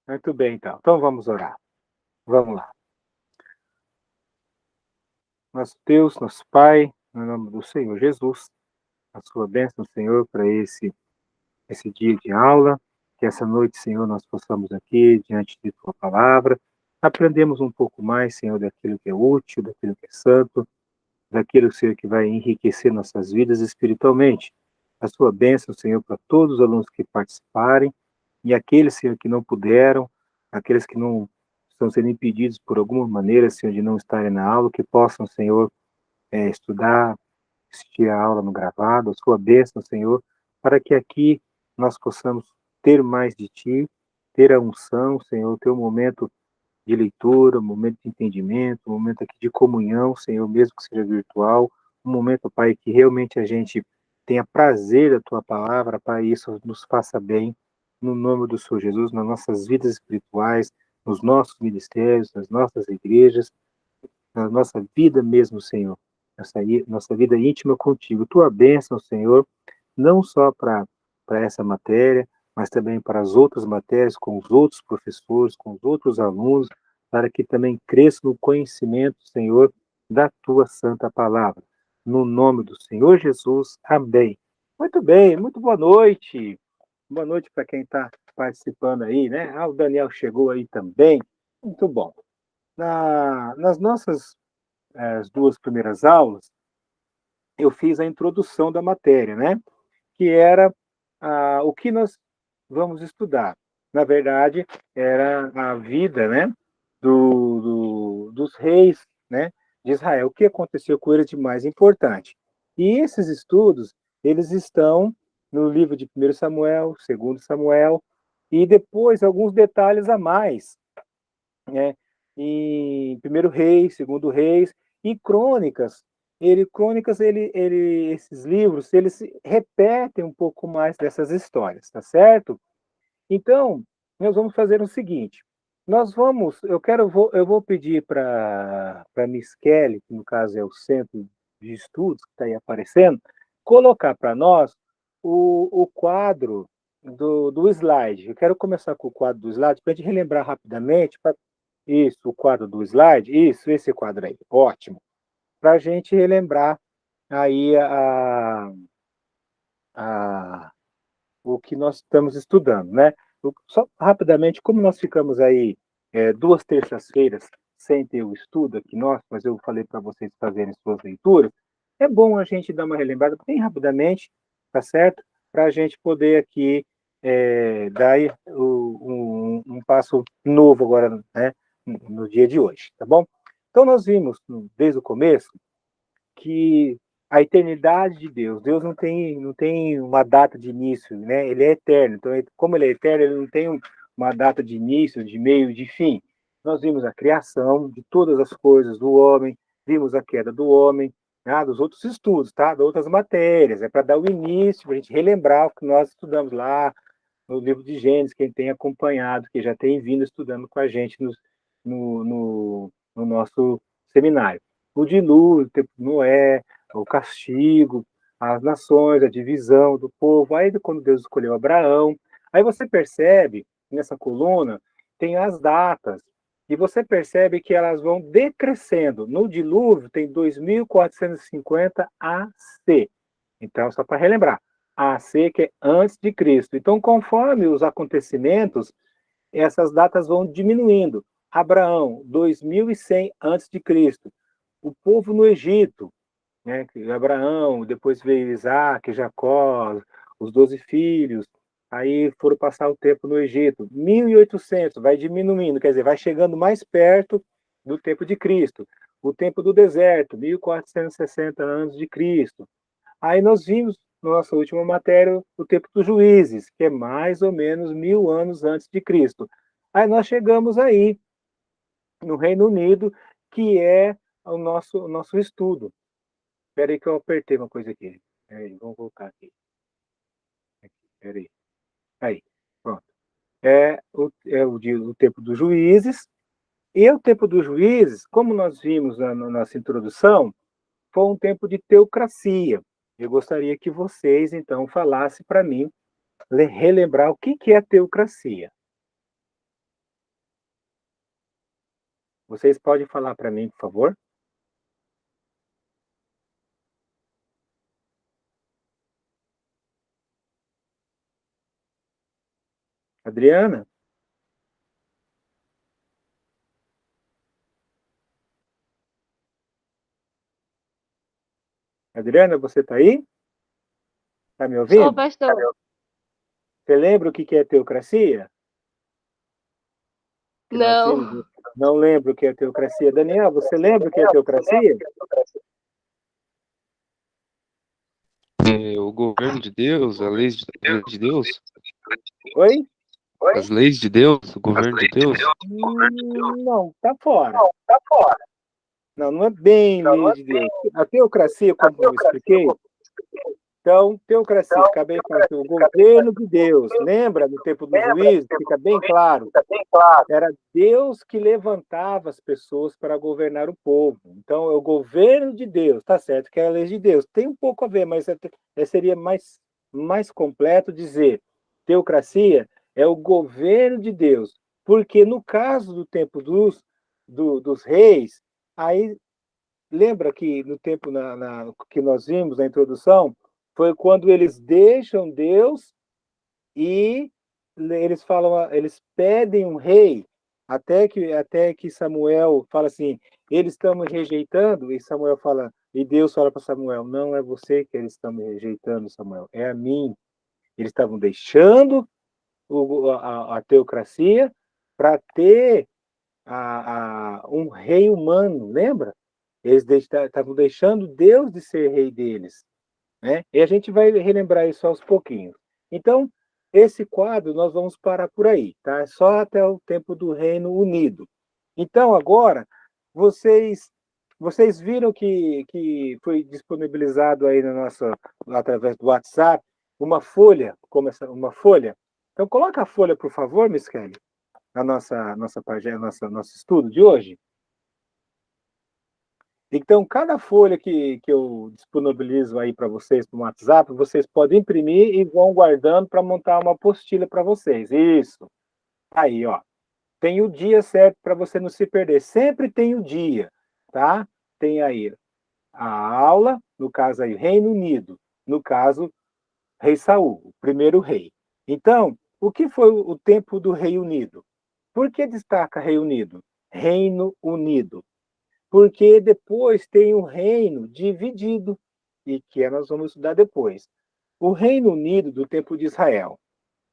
Muito bem, então. Então vamos orar. Vamos lá. Nosso Deus, nosso Pai, no nome do Senhor Jesus, a sua bênção, Senhor, para esse dia de aula, que essa noite, Senhor, nós possamos aqui, diante de tua palavra, aprendemos um pouco mais, Senhor, daquilo que é útil, daquilo que é santo, daquilo, Senhor, que vai enriquecer nossas vidas espiritualmente. A sua bênção, Senhor, para todos os alunos que participarem e aqueles, Senhor, que não puderam, aqueles que não estão sendo impedidos por alguma maneira, Senhor, de não estarem na aula, que possam, Senhor, estudar, assistir a aula no gravado, a sua bênção, Senhor, para que aqui nós possamos ter mais de Ti, ter a unção, Senhor, ter um momento de leitura, um momento de entendimento, um momento aqui de comunhão, Senhor, mesmo que seja virtual, um momento, Pai, que realmente a gente tenha prazer da Tua palavra, Pai, isso nos faça bem, no nome do Senhor Jesus, nas nossas vidas espirituais, nos nossos ministérios, nas nossas igrejas, na nossa vida mesmo, Senhor, nossa vida íntima contigo. Tua bênção, Senhor, não só para essa matéria, mas também para as outras matérias, com os outros professores, com os outros alunos, para que também cresça no conhecimento, Senhor, da tua santa palavra. No nome do Senhor Jesus, amém. Muito bem, muito boa noite. Boa noite para quem está participando aí, né? Ah, o Daniel chegou aí também. Muito bom. Nas nossas as duas primeiras aulas, eu fiz a introdução da matéria, né? Que era o que nós vamos estudar. Na verdade, era a vida, né? Dos reis, né? De Israel. O que aconteceu com eles de mais importante? E esses estudos, eles estão no livro de 1 Samuel, 2 Samuel, e depois alguns detalhes a mais, né? Em Primeiro Reis, Segundo Reis e Crônicas. Esses livros, eles repetem um pouco mais dessas histórias, tá certo? Então, nós vamos fazer o seguinte. Eu vou pedir para Miss Kelly, que no caso é o Centro de Estudos que está aí aparecendo, colocar para nós o quadro do slide. Eu quero começar com o quadro do slide para a gente relembrar rapidamente. Isso, o quadro do slide. Isso, esse quadro aí. Ótimo. Para a gente relembrar aí a, o que nós estamos estudando, né? Só rapidamente, como nós ficamos aí duas terças-feiras sem ter o estudo aqui nós, mas eu falei para vocês fazerem suas leituras, é bom a gente dar uma relembrada bem rapidamente, tá certo? Para a gente poder aqui dar aí um passo novo agora, né? No dia de hoje, tá bom? Então nós vimos desde o começo que a eternidade de Deus, Deus não tem uma data de início, né? Ele é eterno. Então, como ele é eterno, ele não tem uma data de início, de meio, de fim. Nós vimos a criação de todas as coisas do homem, vimos a queda do homem, dos outros estudos, tá? De outras matérias. É para dar o início, para a gente relembrar o que nós estudamos lá no livro de Gênesis, quem tem acompanhado, que já tem vindo estudando com a gente no nosso seminário. O dilúvio, o tempo de Noé, o castigo, as nações, a divisão do povo. Aí, quando Deus escolheu Abraão, aí você percebe, nessa coluna, tem as datas, e você percebe que elas vão decrescendo. No dilúvio, tem 2450 AC. Então, só para relembrar, AC que é antes de Cristo. Então, conforme os acontecimentos, essas datas vão diminuindo. Abraão, 2100 antes de Cristo. O povo no Egito, né? Abraão, depois veio Isaac, Jacó, os 12 filhos, aí foram passar o tempo no Egito. 1800, vai diminuindo, quer dizer, vai chegando mais perto do tempo de Cristo. O tempo do deserto, 1460 anos de Cristo. Aí nós vimos, na nossa última matéria, o tempo dos juízes, que é mais ou menos 1000 anos antes de Cristo. Aí nós chegamos aí, no Reino Unido, que é o nosso estudo. Espera aí que eu apertei uma coisa aqui. Aí, vamos voltar aqui. Espera aí. Aí, pronto. O tempo dos juízes. E o tempo dos juízes, como nós vimos na nossa introdução, foi um tempo de teocracia. Eu gostaria que vocês, então, falassem para mim relembrar o que é teocracia. Vocês podem falar para mim, por favor? Adriana? Adriana, você está aí? Está me Sou, ouvindo? pastor. Você lembra o que é teocracia? Que nós Não, vimos? Não lembro o que é teocracia. Daniel, você lembra o que é teocracia? O governo de Deus, as leis de Deus, Oi? as leis de Deus, o governo de Deus. Não, tá fora. Não, não é bem lei de Deus. A teocracia, como eu expliquei, então, teocracia, fica bem fácil, o governo de Deus. Lembra, no tempo dos juízes, fica bem claro, era Deus que levantava as pessoas para governar o povo. Então, é o governo de Deus, tá certo que é a lei de Deus. Tem um pouco a ver, mas seria mais completo dizer teocracia é o governo de Deus. Porque no caso do tempo dos reis, aí lembra que no tempo que nós vimos na introdução, foi quando eles deixam Deus e eles falam, eles pedem um rei, até que Samuel fala assim, eles estão me rejeitando, e Samuel fala, e Deus fala para Samuel, não é você que eles estão me rejeitando, Samuel, é a mim. Eles estavam deixando a teocracia para ter um rei humano, lembra? Eles estavam deixando Deus de ser rei deles, né? E a gente vai relembrar isso aos pouquinhos. Então, esse quadro nós vamos parar por aí, tá? Só até o tempo do Reino Unido. Então, agora, vocês viram que foi disponibilizado aí na nossa, através do WhatsApp, uma folha, uma folha. Então, coloca a folha, por favor, Miss Kelly, na nossa página, nosso estudo de hoje. Então, cada folha que eu disponibilizo aí para vocês no WhatsApp, vocês podem imprimir e vão guardando para montar uma apostila para vocês. Isso. Aí, ó. Tem o dia certo para você não se perder. Sempre tem o dia, tá? Tem aí a aula, no caso aí, Reino Unido. No caso, Rei Saul, o primeiro rei. Então, o que foi o tempo do Rei Unido? Por que destaca Rei Unido? Reino Unido, porque depois tem o reino dividido, e que nós vamos estudar depois. O Reino Unido do tempo de Israel.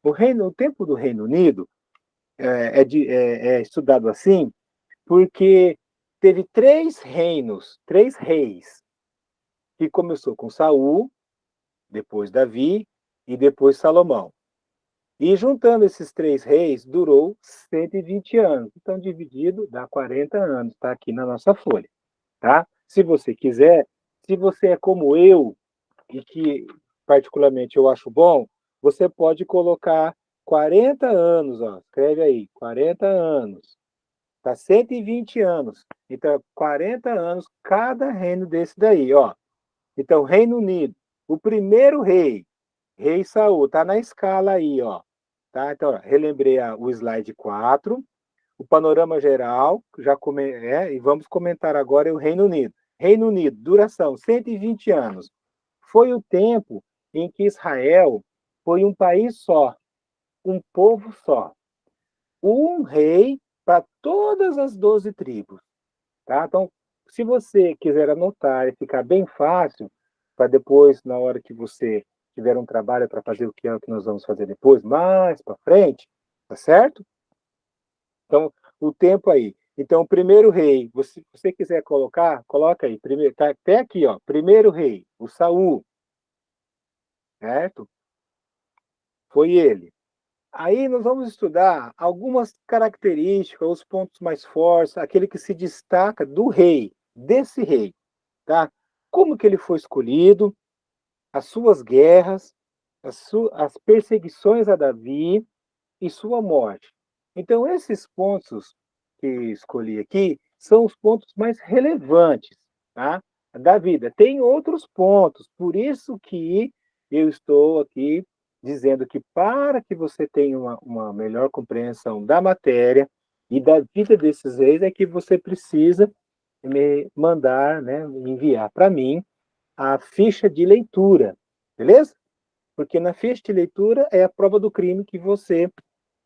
O tempo do Reino Unido é estudado assim porque teve três reis, que começou com Saul, depois Davi e depois Salomão. E juntando esses três reis, durou 120 anos. Então, dividido, dá 40 anos, está aqui na nossa folha. Tá? Se você quiser, se você é como eu, e que particularmente eu acho bom, você pode colocar 40 anos, ó, escreve aí, 40 anos. Tá 120 anos. Então, 40 anos cada reino desse daí, ó. Então, Reino Unido, o primeiro rei, Rei Saul, tá na escala aí, ó. Tá? Então, ó, relembrei o slide 4, o panorama geral, e vamos comentar agora o Reino Unido. Reino Unido, duração 120 anos. Foi o tempo em que Israel foi um país só, um povo só. Um rei para todas as 12 tribos. Tá? Então, se você quiser anotar e ficar bem fácil, para depois, na hora que você tiver um trabalho para fazer o que é o que nós vamos fazer depois, mais para frente, tá certo? Então, o tempo aí. Então, o primeiro rei, se você quiser colocar, coloca aí. Primeiro, tá até aqui, ó. Primeiro rei, o Saul, certo? Foi ele. Aí nós vamos estudar algumas características, os pontos mais fortes, aquele que se destaca do rei, desse rei, tá? Como que ele foi escolhido, as suas guerras, as perseguições a Davi e sua morte. Então, esses pontos que escolhi aqui são os pontos mais relevantes, tá? Da vida. Tem outros pontos, por isso que eu estou aqui dizendo que para que você tenha uma melhor compreensão da matéria, E da vida desses reis é que você precisa me mandar, né, enviar para mim a ficha de leitura, beleza? Porque na ficha de leitura é a prova do crime que você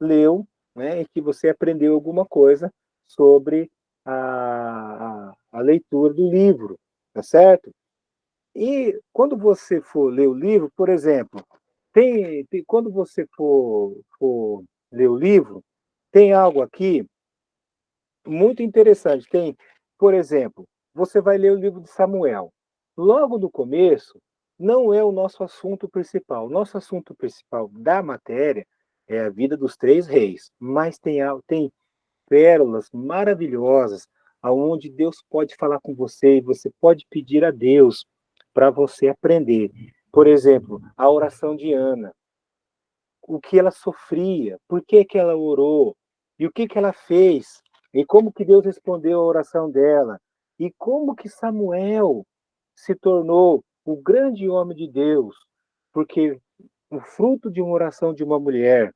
leu, né, e que você aprendeu alguma coisa sobre a leitura do livro, tá certo? E quando você for ler o livro, por exemplo, quando você for ler o livro, tem algo aqui muito interessante. Tem, por exemplo, você vai ler o livro de Samuel. Logo no começo, não é o nosso assunto principal. O nosso assunto principal da matéria é a vida dos três reis, mas tem pérolas maravilhosas aonde Deus pode falar com você e você pode pedir a Deus para você aprender. Por exemplo, a oração de Ana, o que ela sofria, por que que ela orou, e o que que ela fez, e como que Deus respondeu a oração dela, e como que Samuel se tornou o grande homem de Deus, porque o fruto de uma oração de uma mulher.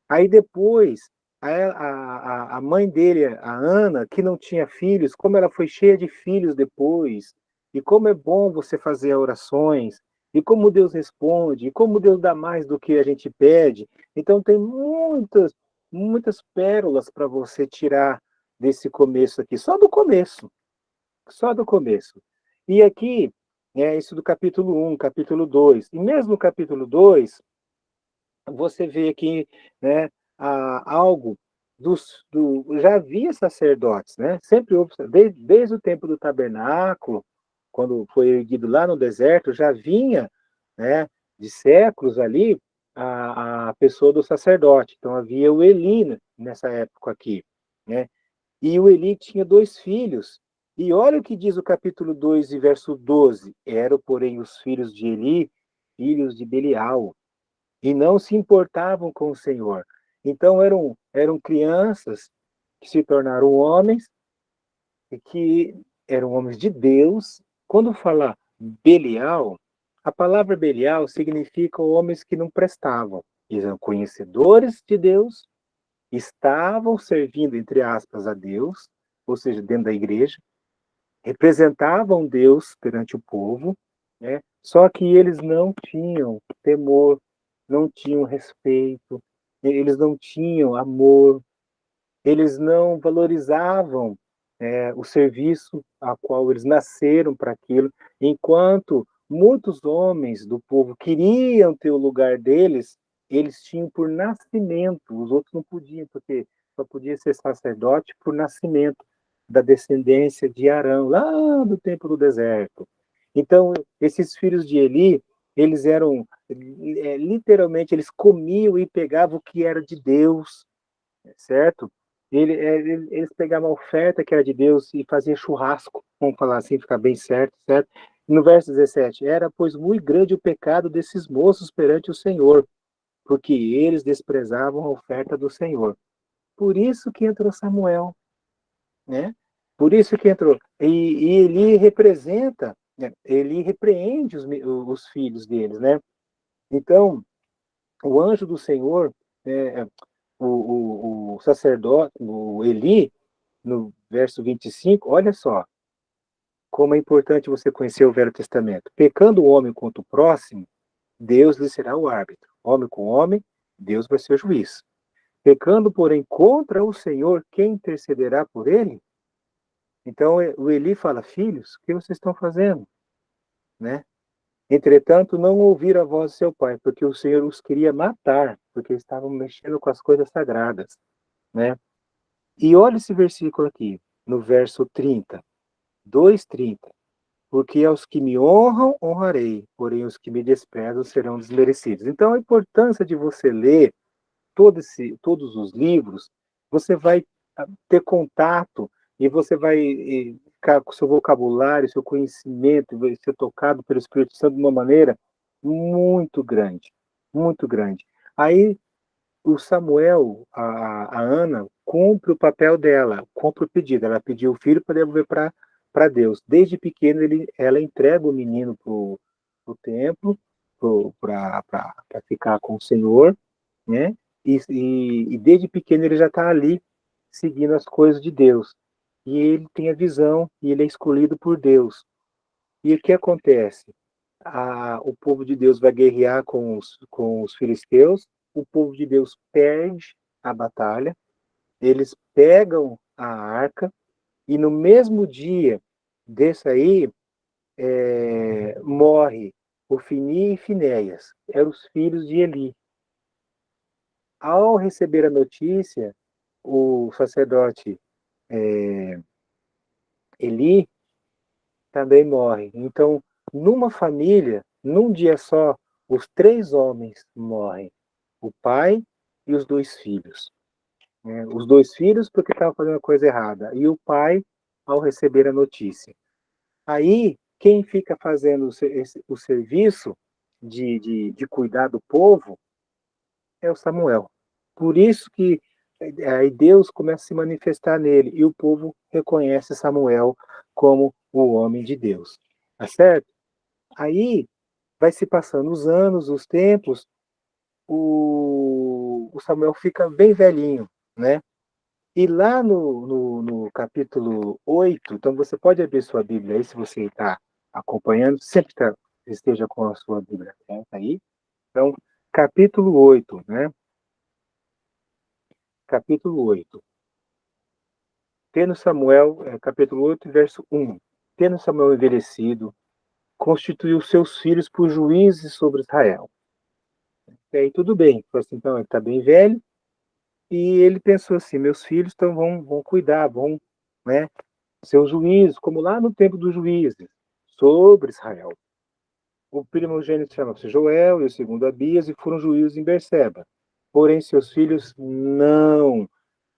Aí depois, a mãe dele, a Ana, que não tinha filhos, como ela foi cheia de filhos depois, e como é bom você fazer orações, e como Deus responde, e como Deus dá mais do que a gente pede. Então tem muitas pérolas para você tirar desse começo aqui, só do começo. E aqui, é isso do capítulo 1, capítulo 2. E mesmo no capítulo 2 você vê aqui, né, algo já havia sacerdotes, né? Sempre houve, desde o tempo do tabernáculo, quando foi erguido lá no deserto, já vinha, né, de séculos ali, a pessoa do sacerdote. Então havia o Eli nessa época aqui, né? E o Eli tinha dois filhos. E olha o que diz o capítulo 2 e verso 12: eram, porém, os filhos de Eli, filhos de Belial, e não se importavam com o Senhor. Então eram crianças que se tornaram homens e que eram homens de Deus. Quando fala Belial, a palavra Belial significa homens que não prestavam. Eles eram conhecedores de Deus, estavam servindo, entre aspas, a Deus, ou seja, dentro da igreja, representavam Deus perante o povo, né? Só que eles não tinham temor, não tinham respeito, eles não tinham amor, eles não valorizavam o serviço a qual eles nasceram para aquilo, enquanto muitos homens do povo queriam ter o lugar deles, eles tinham por nascimento, os outros não podiam, porque só podia ser sacerdote por nascimento da descendência de Arão, lá do tempo do deserto. Então, esses filhos de Eli, eles eram, literalmente, eles comiam e pegavam o que era de Deus, certo? Eles pegavam a oferta que era de Deus e faziam churrasco, vamos falar assim, ficar bem certo, certo? No verso 17, era, pois, muito grande o pecado desses moços perante o Senhor, porque eles desprezavam a oferta do Senhor. Por isso que entrou Samuel, né? Por isso que entrou. E ele representa, né? Ele repreende os filhos deles, né? Então, o anjo do Senhor, é, o sacerdote, o Eli, no verso 25, olha só como é importante você conhecer o Velho Testamento. Pecando o homem contra o próximo, Deus lhe será o árbitro. Homem com homem, Deus vai ser o juiz. Pecando, porém, contra o Senhor, quem intercederá por ele? Então, o Eli fala, filhos, o que vocês estão fazendo? Né? Entretanto, não ouviram a voz de seu pai, porque o Senhor os queria matar, porque estavam mexendo com as coisas sagradas. Né? E olha esse versículo aqui, no verso 30, 2:30. Porque aos que me honram, honrarei, porém os que me desprezam serão desmerecidos. Então, a importância de você ler todos os livros, você vai ter contato e você vai ficar com seu vocabulário, seu conhecimento, vai ser tocado pelo Espírito Santo de uma maneira muito grande, muito grande. Aí o Samuel, a Ana, cumpre o papel dela, cumpre o pedido. Ela pediu o filho para devolver para Deus. Desde pequeno, ela entrega o menino para o templo, para ficar com o Senhor, né? E desde pequeno ele já está ali seguindo as coisas de Deus. E ele tem a visão, e ele é escolhido por Deus. E o que acontece? O povo de Deus vai guerrear com os filisteus, o povo de Deus perde a batalha, eles pegam a arca, e no mesmo dia desse aí, morre Ofni e Finéias, eram os filhos de Eli. Ao receber a notícia, o sacerdote Eli também morre. Então, numa família, num dia só, os 3 homens morrem: o pai e os 2 filhos. Os 2 filhos porque estavam fazendo a coisa errada, e o pai ao receber a notícia. Aí, quem fica fazendo o serviço de cuidar do povo é o Samuel. Por isso que aí Deus começa a se manifestar nele, e o povo reconhece Samuel como o homem de Deus. Tá certo? Aí vai se passando os anos, os tempos, o Samuel fica bem velhinho, né? E lá no capítulo 8, então você pode abrir sua Bíblia aí, se você está acompanhando, sempre esteja com a sua Bíblia aberta aí. Então, capítulo 8, né? Capítulo 8. Tendo Samuel, capítulo 8, verso 1. Tendo Samuel envelhecido, constituiu seus filhos por juízes sobre Israel. E aí tudo bem, assim, então ele está bem velho, e ele pensou assim, meus filhos então vão cuidar, vão, né, ser os juízes, como lá no tempo dos juízes, sobre Israel. O primogênito chama-se Joel e o segundo Abias, e foram juízes em Berseba. Porém, seus filhos não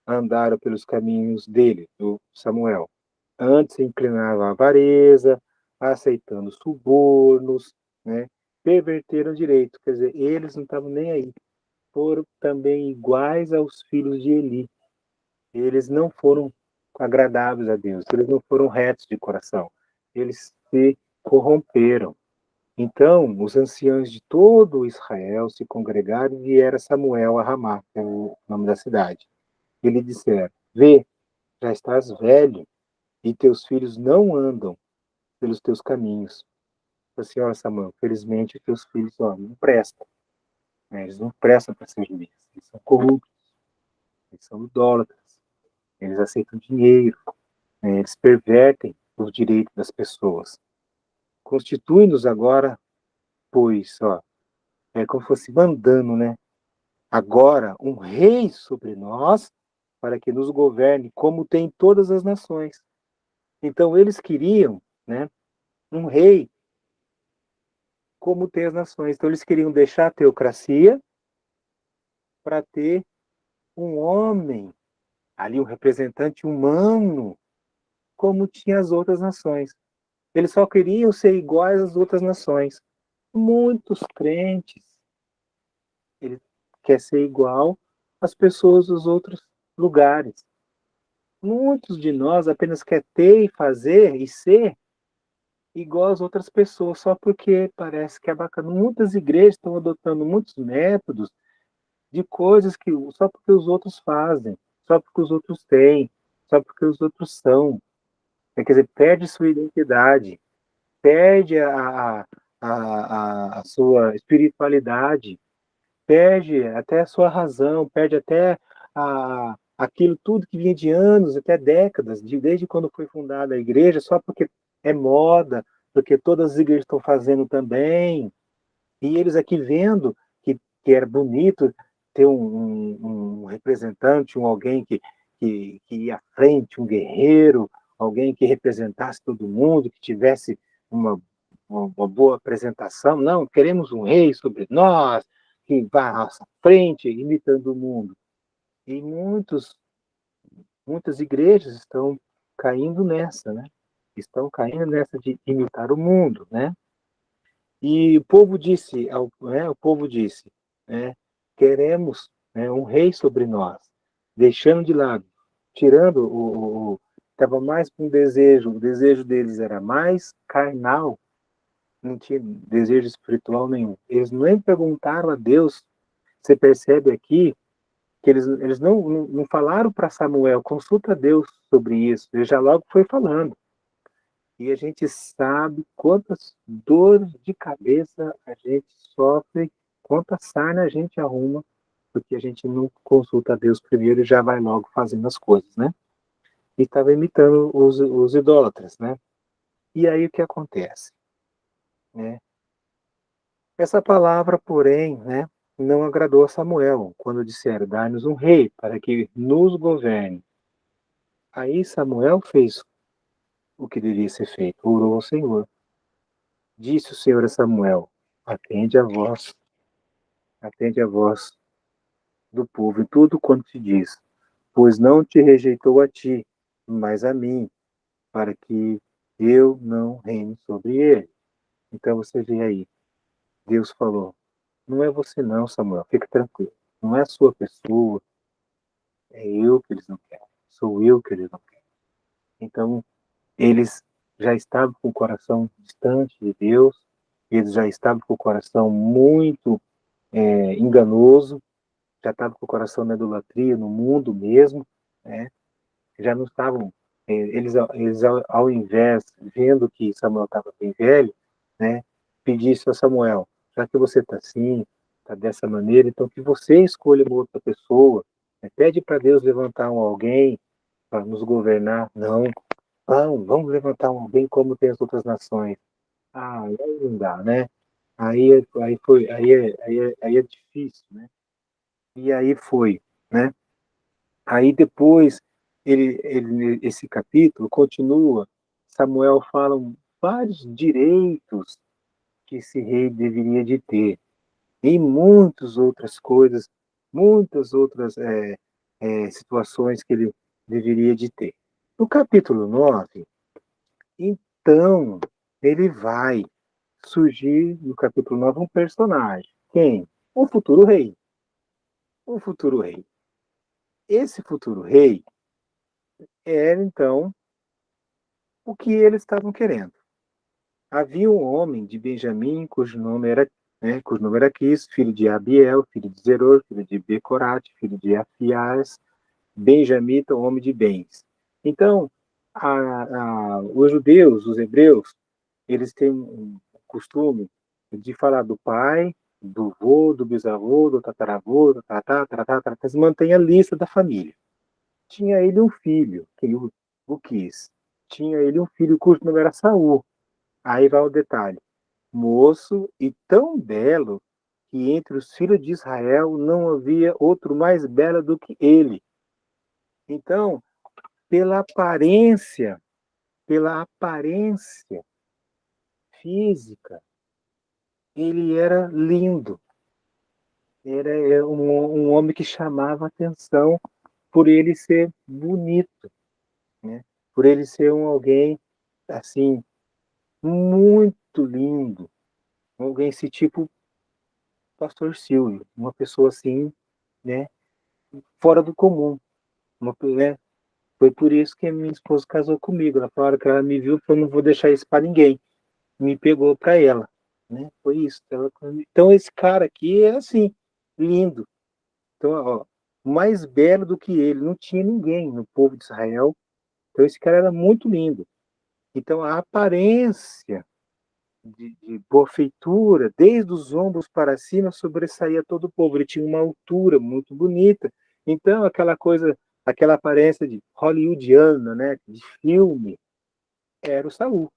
andaram pelos caminhos dele, do Samuel. Antes se inclinavam à avareza, aceitando subornos, né? Perverteram o direito, quer dizer, eles não estavam nem aí. Foram também iguais aos filhos de Eli. Eles não foram agradáveis a Deus, eles não foram retos de coração, eles se corromperam. Então, os anciãos de todo Israel se congregaram e vieram Samuel a Ramá, que é o nome da cidade. E lhe disseram: Vê, já estás velho, e teus filhos não andam pelos teus caminhos. Assim, olha, Samuel, felizmente teus filhos não prestam. Né? Eles não prestam para ser juízes. Eles são corruptos, eles são idólatras, eles aceitam dinheiro, né? Eles pervertem os direitos das pessoas. Constitui-nos agora, pois, é como se fosse mandando, né? Agora, um rei sobre nós, para que nos governe, como tem todas as nações. Então, eles queriam, né, um rei como tem as nações. Então, eles queriam deixar a teocracia para ter um homem, ali um representante humano, como tinha as outras nações. Eles só queriam ser iguais às outras nações. Muitos crentes, ele quer ser igual às pessoas dos outros lugares. Muitos de nós apenas quer ter e fazer e ser igual às outras pessoas, só porque parece que é bacana. Muitas igrejas estão adotando muitos métodos de coisas que só porque os outros fazem, só porque os outros têm, só porque os outros são. Quer dizer, perde sua identidade, perde a sua espiritualidade, perde até a sua razão, perde até aquilo tudo que vinha de anos, até décadas, desde quando foi fundada a igreja, só porque é moda, porque todas as igrejas estão fazendo também, e eles aqui vendo que era bonito ter um representante, alguém que ia à frente, um guerreiro, alguém que representasse todo mundo, que tivesse uma, uma boa apresentação. Não, queremos um rei sobre nós, que vá à nossa frente, imitando o mundo. E muitas igrejas estão caindo nessa, né? Estão caindo nessa de imitar o mundo, né? E o povo disse, né, queremos, né, um rei sobre nós, deixando de lado, tirando estava mais com o desejo deles era mais carnal, não tinha desejo espiritual nenhum. Eles nem perguntaram a Deus. Você percebe aqui que eles não falaram para Samuel, consulta Deus sobre isso, ele já logo foi falando. E a gente sabe quantas dores de cabeça a gente sofre, quanta sarna a gente arruma, porque a gente não consulta Deus primeiro e já vai logo fazendo as coisas, né? E estava imitando os idólatras, né? E aí o que acontece? Né? Essa palavra, porém, né, não agradou a Samuel, quando disseram, dá-nos um rei para que nos governe. Aí Samuel fez o que deveria ser feito, orou ao Senhor. Disse o Senhor a Samuel, atende a voz do povo e tudo quanto te diz, pois não te rejeitou a ti, mas a mim, para que eu não reine sobre ele. Então você vê aí, Deus falou, não é você não, Samuel, fique tranquilo, não é a sua pessoa, é eu que eles não querem, sou eu que eles não querem. Então, eles já estavam com o coração distante de Deus, eles já estavam com o coração muito enganoso, já estavam com o coração na idolatria, no mundo mesmo, né? Já não estavam, eles ao invés, vendo que Samuel estava bem velho, né, pedisse a Samuel, já que você está assim, está dessa maneira, então que você escolha uma outra pessoa, né? Pede para Deus levantar alguém para nos governar. Não, vamos levantar alguém como tem as outras nações. Ah, aí não dá, né? Aí é difícil, né? E aí foi, né? Aí depois, esse capítulo continua, Samuel fala vários direitos que esse rei deveria de ter, e muitas outras coisas, muitas outras situações que ele deveria de ter. No capítulo 9, então, ele vai surgir no capítulo 9 um personagem. Quem? O futuro rei. O futuro rei. Esse futuro rei era, então, o que eles estavam querendo. Havia um homem de Benjamim, cujo nome era Quis, filho de Abiel, filho de Zeror, filho de Becorate, filho de Afias, benjamita, homem de bens. Então, os judeus, os hebreus, eles têm um costume de falar do pai, do vô, do bisavô, do tataravô, do eles mantêm a lista da família. Tinha ele um filho, que o quis. Tinha ele um filho cujo nome era Saul. Aí vai o detalhe. Moço e tão belo que entre os filhos de Israel não havia outro mais belo do que ele. Então, pela aparência física, ele era lindo. Era um homem que chamava atenção por ele ser bonito, né? Por ele ser alguém assim muito lindo, alguém esse tipo Pastor Silvio, uma pessoa assim, né, fora do comum, né? Foi por isso que a minha esposa casou comigo. Na hora que ela me viu, falou, não vou deixar isso para ninguém. Me pegou para ela, né? Foi isso. Então esse cara aqui é assim, lindo. Então, ó, mais belo do que ele, não tinha ninguém no povo de Israel. Então esse cara era muito lindo. Então a aparência de boa feitura, desde os ombros para cima, sobressaía todo o povo. Ele tinha uma altura muito bonita. Então aquela coisa, aquela aparência de hollywoodiana, né, de filme, era o Saul.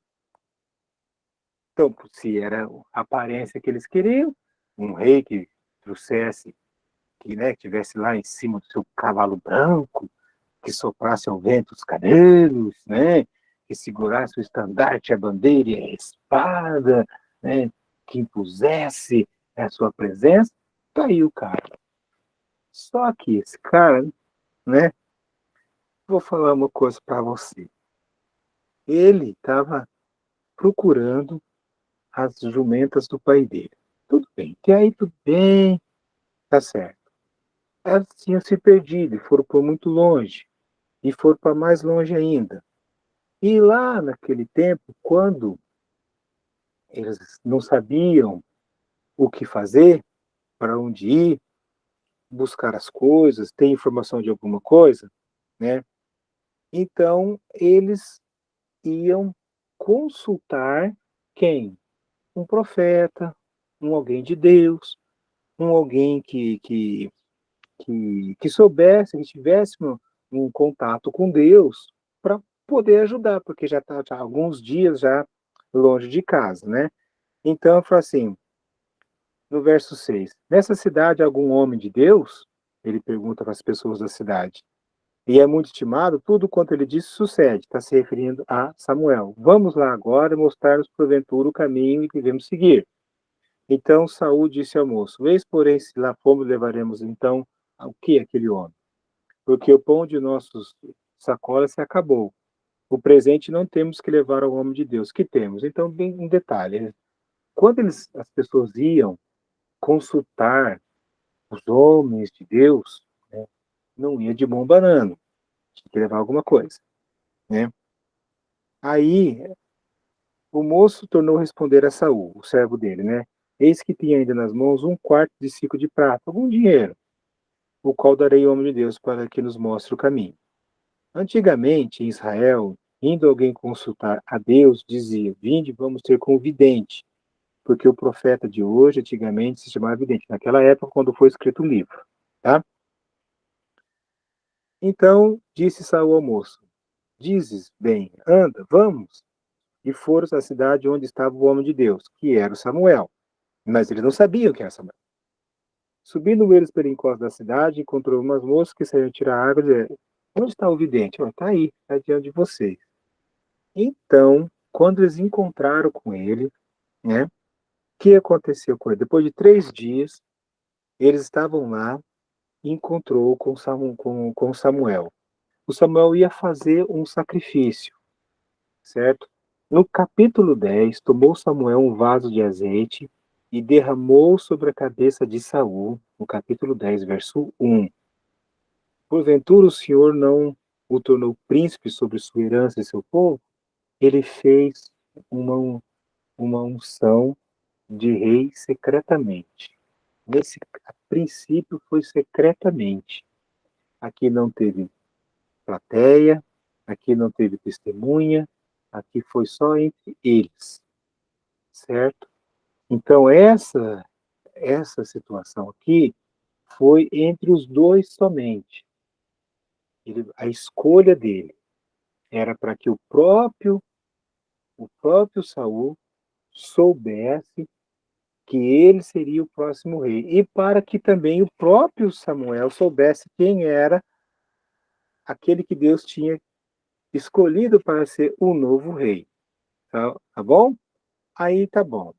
Então, se era a aparência que eles queriam, um rei que trouxesse, que, né, que tivesse lá em cima do seu cavalo branco, que soprasse ao vento os cabelos, né? Que segurasse o estandarte, a bandeira e a espada, né? Que impusesse a sua presença, tá aí o cara. Só que esse cara, né? Vou falar uma coisa para você. Ele estava procurando as jumentas do pai dele. Tudo bem, até aí tudo bem, tá certo. Elas tinham se perdido e foram por muito longe. E foram para mais longe ainda. E lá naquele tempo, quando eles não sabiam o que fazer, para onde ir, buscar as coisas, ter informação de alguma coisa, né? Então, eles iam consultar quem? Um profeta, um alguém de Deus, um alguém que soubesse, que tivesse um contato com Deus para poder ajudar, porque já está há alguns dias já longe de casa, né? Então, fala assim, no verso 6, nessa cidade algum homem de Deus? Ele pergunta para as pessoas da cidade. E é muito estimado, tudo quanto ele disse sucede. Está se referindo a Samuel. Vamos lá agora mostrar-nos porventura o caminho que devemos seguir. Então Saul disse ao moço, eis porém se lá fomos levaremos então ao que aquele homem? Porque o pão de nossos sacolas se acabou. O presente não temos que levar ao homem de Deus. Que temos? Então, bem um detalhe. Quando as pessoas iam consultar os homens de Deus, né, não ia de mão banana. Tinha que levar alguma coisa, né? Aí o moço tornou a responder a Saul, o servo dele, né? Eis que tinha ainda nas mãos um quarto de ciclo de prata, algum dinheiro, o qual darei ao homem de Deus para que nos mostre o caminho. Antigamente, em Israel, indo alguém consultar a Deus, dizia, vinde, vamos ter com o vidente, porque o profeta de hoje, antigamente, se chamava vidente, naquela época, quando foi escrito o livro, tá? Então, disse Saul ao moço, dizes, bem, anda, vamos. E foram à cidade onde estava o homem de Deus, que era o Samuel. Mas eles não sabiam que era Samuel. Subindo eles pela encosta da cidade, encontrou umas moças que saíram tirar água e disseram, onde está o vidente? Está aí, está diante de vocês. Então, quando eles encontraram com ele, né, o que aconteceu com ele? Depois de 3 dias, eles estavam lá e encontrou com Samuel. O Samuel ia fazer um sacrifício, certo? No capítulo 10, tomou Samuel um vaso de azeite e derramou sobre a cabeça de Saul, no capítulo 10, verso 1. Porventura o Senhor não o tornou príncipe sobre sua herança e seu povo? Ele fez uma, uma unção de rei secretamente. Nesse princípio foi secretamente. Aqui não teve plateia, aqui não teve testemunha, aqui foi só entre eles, certo? Então essa situação aqui foi entre os dois somente. A escolha dele era para que o próprio Saul soubesse que ele seria o próximo rei e para que também o próprio Samuel soubesse quem era aquele que Deus tinha escolhido para ser o novo rei. Tá bom? Aí tá bom.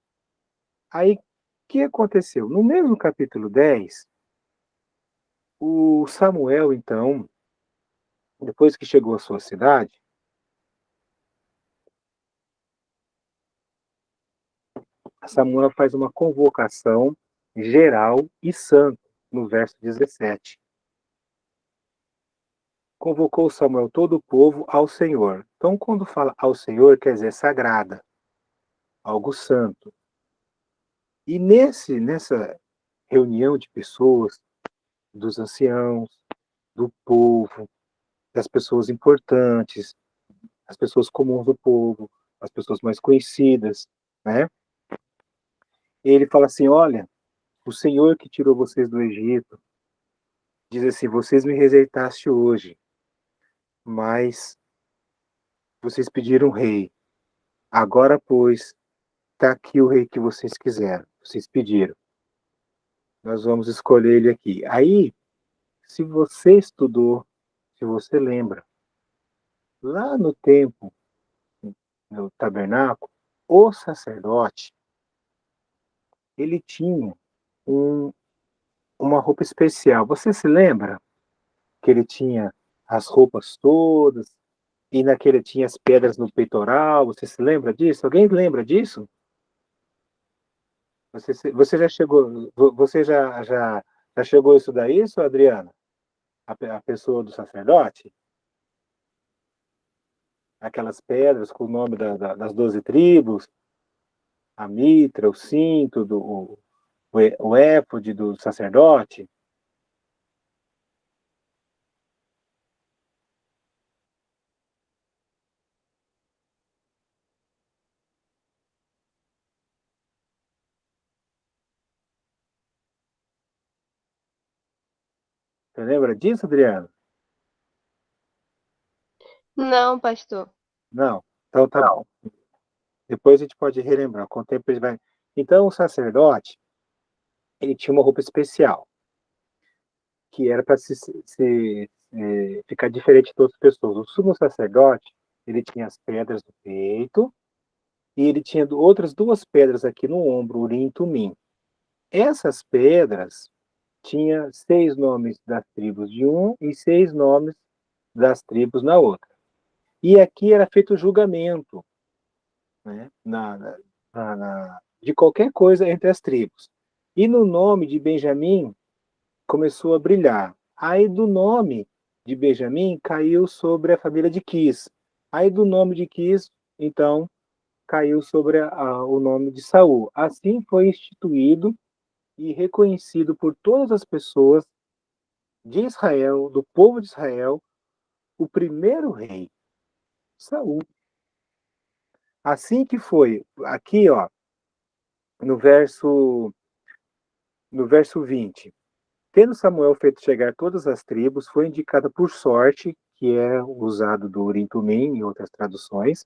Aí o que aconteceu? No mesmo capítulo 10, o Samuel, então, depois que chegou à sua cidade, Samuel faz uma convocação geral e santa, no verso 17. Convocou Samuel todo o povo ao Senhor. Então, quando fala ao Senhor, quer dizer sagrada, algo santo. E nessa reunião de pessoas, dos anciãos, do povo, das pessoas importantes, as pessoas comuns do povo, as pessoas mais conhecidas, né? Ele fala assim: olha, o Senhor que tirou vocês do Egito, diz assim: vocês me rejeitaste hoje, mas vocês pediram um rei. Agora, pois, está aqui o rei que vocês quiseram, vocês pediram. Nós vamos escolher ele aqui. Aí, se você estudou, se você lembra, lá no tempo, no tabernáculo, o sacerdote, ele tinha um, uma roupa especial. Você se lembra que ele tinha as roupas todas, e naquele tinha as pedras no peitoral? Você se lembra disso? Alguém lembra disso? Você já chegou, já chegou a estudar isso, Adriana? A pessoa do sacerdote? Aquelas pedras com o nome das 12 tribos, a mitra, o cinto, o éfode do sacerdote. Você lembra disso, Adriano? Não, pastor. Não. Então tá bom. Depois a gente pode relembrar. Com o tempo ele vai. Então o sacerdote, ele tinha uma roupa especial, que era para ficar diferente de todas as pessoas. O sumo sacerdote, ele tinha as pedras do peito e ele tinha outras duas pedras aqui no ombro, Urim e Tumim. Essas pedras tinha 6 nomes das tribos de um e 6 nomes das tribos na outra. E aqui era feito o julgamento, né, de qualquer coisa entre as tribos. E no nome de Benjamim começou a brilhar. Aí do nome de Benjamim caiu sobre a família de Quis. Aí do nome de Quis, então, caiu sobre o nome de Saul. Assim foi instituído e reconhecido por todas as pessoas de Israel, do povo de Israel, o primeiro rei, Saul. Assim que foi, aqui, ó, no verso 20. Tendo Samuel feito chegar todas as tribos, foi indicada por sorte, que é usado do Urim Tumim em outras traduções,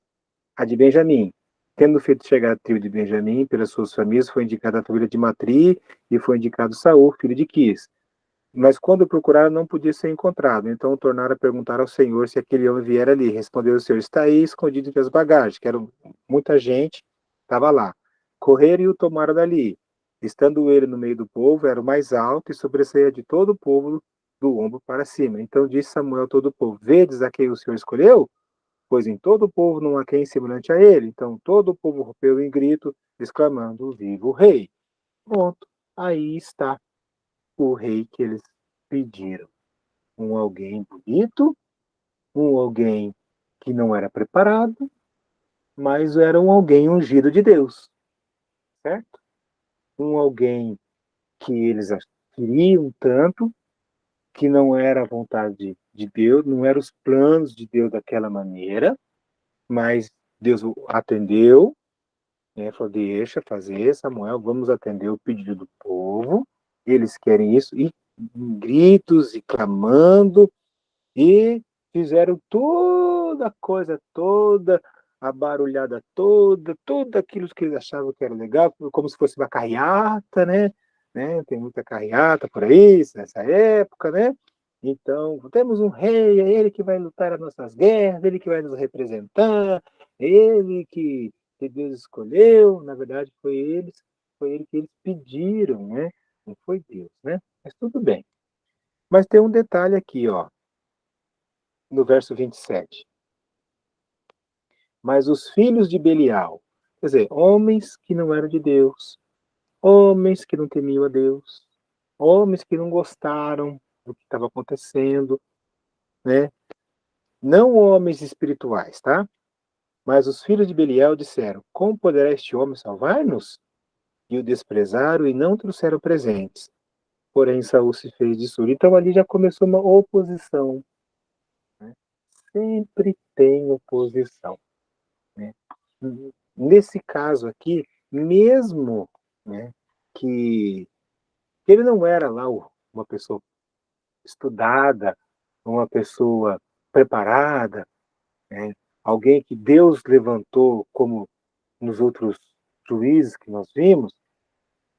a de Benjamim. Tendo feito chegar a tribo de Benjamim pelas suas famílias, foi indicada a família de Matri e foi indicado Saul, filho de Quis. Mas quando procuraram, não podia ser encontrado. Então tornaram a perguntar ao Senhor se aquele homem viera ali. Respondeu o Senhor: está aí, escondido entre as bagagens, que era muita gente, estava lá. Correram e o tomaram dali. Estando ele no meio do povo, era o mais alto e sobressaía de todo o povo do ombro para cima. Então disse Samuel a todo o povo: vedes a quem o Senhor escolheu? Pois em todo o povo não há quem semelhante a ele. Então todo o povo rompeu em grito, exclamando: viva o rei! Pronto, aí está o rei que eles pediram. Um alguém bonito, um alguém que não era preparado, mas era um alguém ungido de Deus, certo? Um alguém que eles queriam tanto, que não era a vontade de Deus, não eram os planos de Deus daquela maneira, mas Deus o atendeu, né? Falou: deixa fazer, Samuel, vamos atender o pedido do povo, eles querem isso, e gritos e clamando, e fizeram toda a coisa toda, a barulhada toda, tudo aquilo que eles achavam que era legal, como se fosse uma carreata, né? Tem muita carreata por aí, nessa época, né? Então, temos um rei, é ele que vai lutar as nossas guerras, ele que vai nos representar, ele que Deus escolheu, na verdade foi ele que eles pediram, né? Não foi Deus, né? Mas tudo bem. Mas tem um detalhe aqui, ó, no verso 27. Mas os filhos de Belial, quer dizer, homens que não eram de Deus, homens que não temiam a Deus, homens que não gostaram do que estava acontecendo, né? Não homens espirituais, tá? Mas os filhos de Belial disseram: como poderá este homem salvar-nos? E o desprezaram e não trouxeram presentes. Porém, Saul se fez de surdo. Então ali já começou uma oposição, né? Sempre tem oposição, né? Nesse caso aqui, mesmo, né, que ele não era lá uma pessoa estudada, uma pessoa preparada, né, alguém que Deus levantou, como nos outros juízes que nós vimos,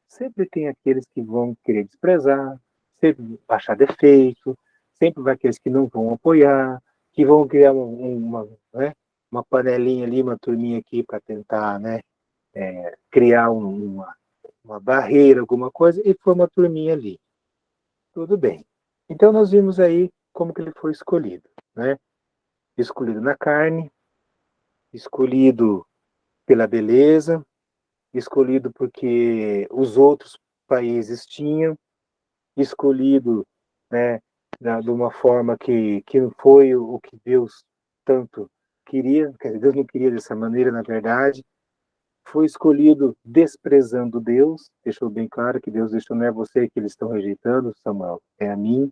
sempre tem aqueles que vão querer desprezar, sempre achar defeito, sempre vai aqueles que não vão apoiar, que vão criar né, uma panelinha ali, uma turminha aqui para tentar, né, criar uma barreira, alguma coisa, e foi uma turminha ali. Tudo bem. Então nós vimos aí como que ele foi escolhido, né? Escolhido na carne, escolhido pela beleza, escolhido porque os outros países tinham, escolhido, né, de uma forma que não foi o que Deus tanto queria, quer dizer, Deus não queria dessa maneira, na verdade, foi escolhido desprezando Deus, deixou bem claro que Deus deixou, não é você que eles estão rejeitando, Samuel, é a mim.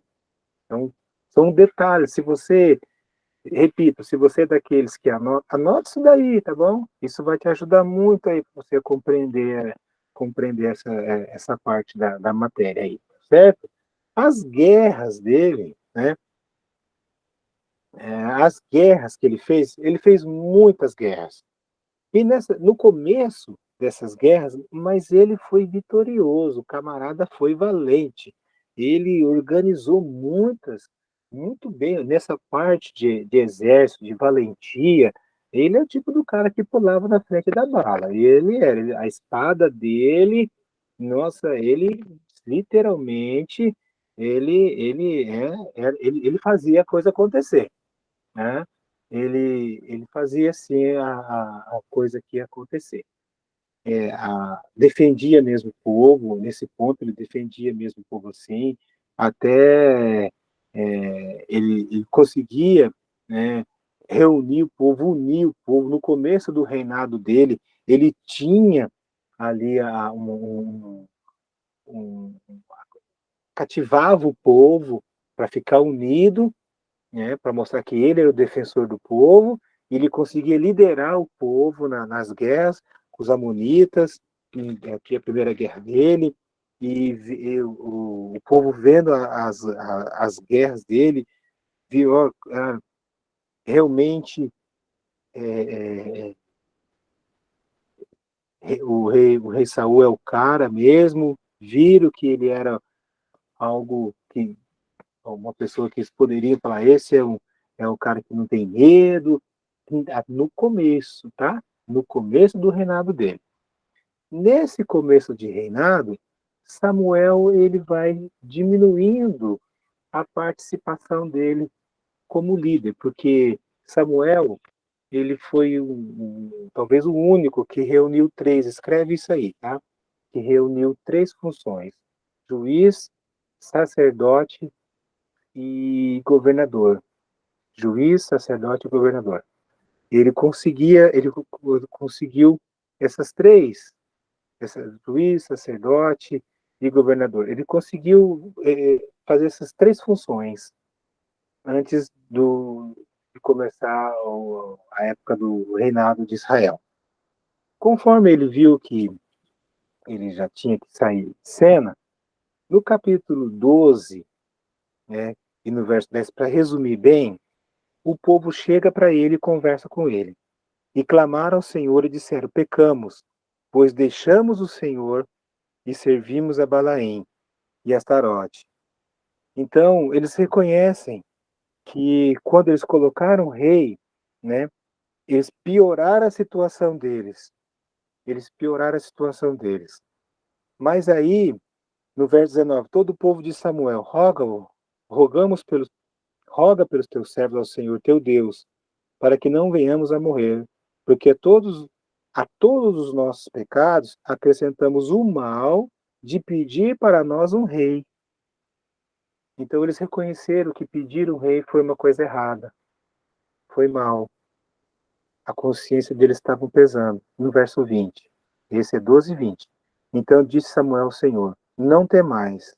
Então, são detalhes. Se você, repito, se você é daqueles que anota isso daí, tá bom? Isso vai te ajudar muito aí para você compreender essa parte da matéria aí, certo? as guerras dele, né? As guerras que ele fez muitas guerras. E no começo dessas guerras, mas ele foi vitorioso, o camarada foi valente. Ele organizou muito bem nessa parte de exército, de valentia. Ele é o tipo do cara que pulava na frente da bala. A espada dele, nossa, ele literalmente, ele fazia a coisa acontecer, né? Ele fazia assim a coisa que ia acontecer. Defendia mesmo o povo, nesse ponto ele defendia mesmo o povo assim, até ele conseguia, né, reunir o povo, unir o povo. No começo do reinado dele, ele tinha ali cativava o povo para ficar unido, né, para mostrar que ele era o defensor do povo, e ele conseguia liderar o povo nas guerras com os amonitas, aqui a primeira guerra dele, o povo vendo as guerras dele, viu realmente é, o rei Saul é o cara mesmo, viram que ele era algo que uma pessoa que eles poderiam falar, esse é um cara que não tem medo, no começo, tá? No começo do reinado dele. Nesse começo de reinado, Samuel ele vai diminuindo a participação dele como líder, porque Samuel ele foi talvez o único que reuniu três, escreve isso aí, tá? Que reuniu três funções: juiz, sacerdote e governador. Juiz, sacerdote e governador. Ele conseguiu essas três, juiz, sacerdote e governador. Ele conseguiu fazer essas três funções antes de começar a época do reinado de Israel. Conforme ele viu que ele já tinha que sair de cena, no capítulo 12, né, e no verso 10, para resumir bem, o povo chega para ele e conversa com ele. E clamaram ao Senhor e disseram: pecamos, pois deixamos o Senhor e servimos a Balaim e a Astarote. Então, eles reconhecem que quando eles colocaram o rei, né, eles pioraram a situação deles. Eles pioraram a situação deles. Mas aí, no verso 19, todo o povo de Samuel, roga pelos teus servos ao Senhor teu Deus, para que não venhamos a morrer, porque a todos os nossos pecados acrescentamos o mal de pedir para nós um rei. Então eles reconheceram que pedir um rei foi uma coisa errada, foi mal. A consciência deles estava pesando. No verso 20, esse é 12:20. Então disse Samuel ao Senhor: não temais,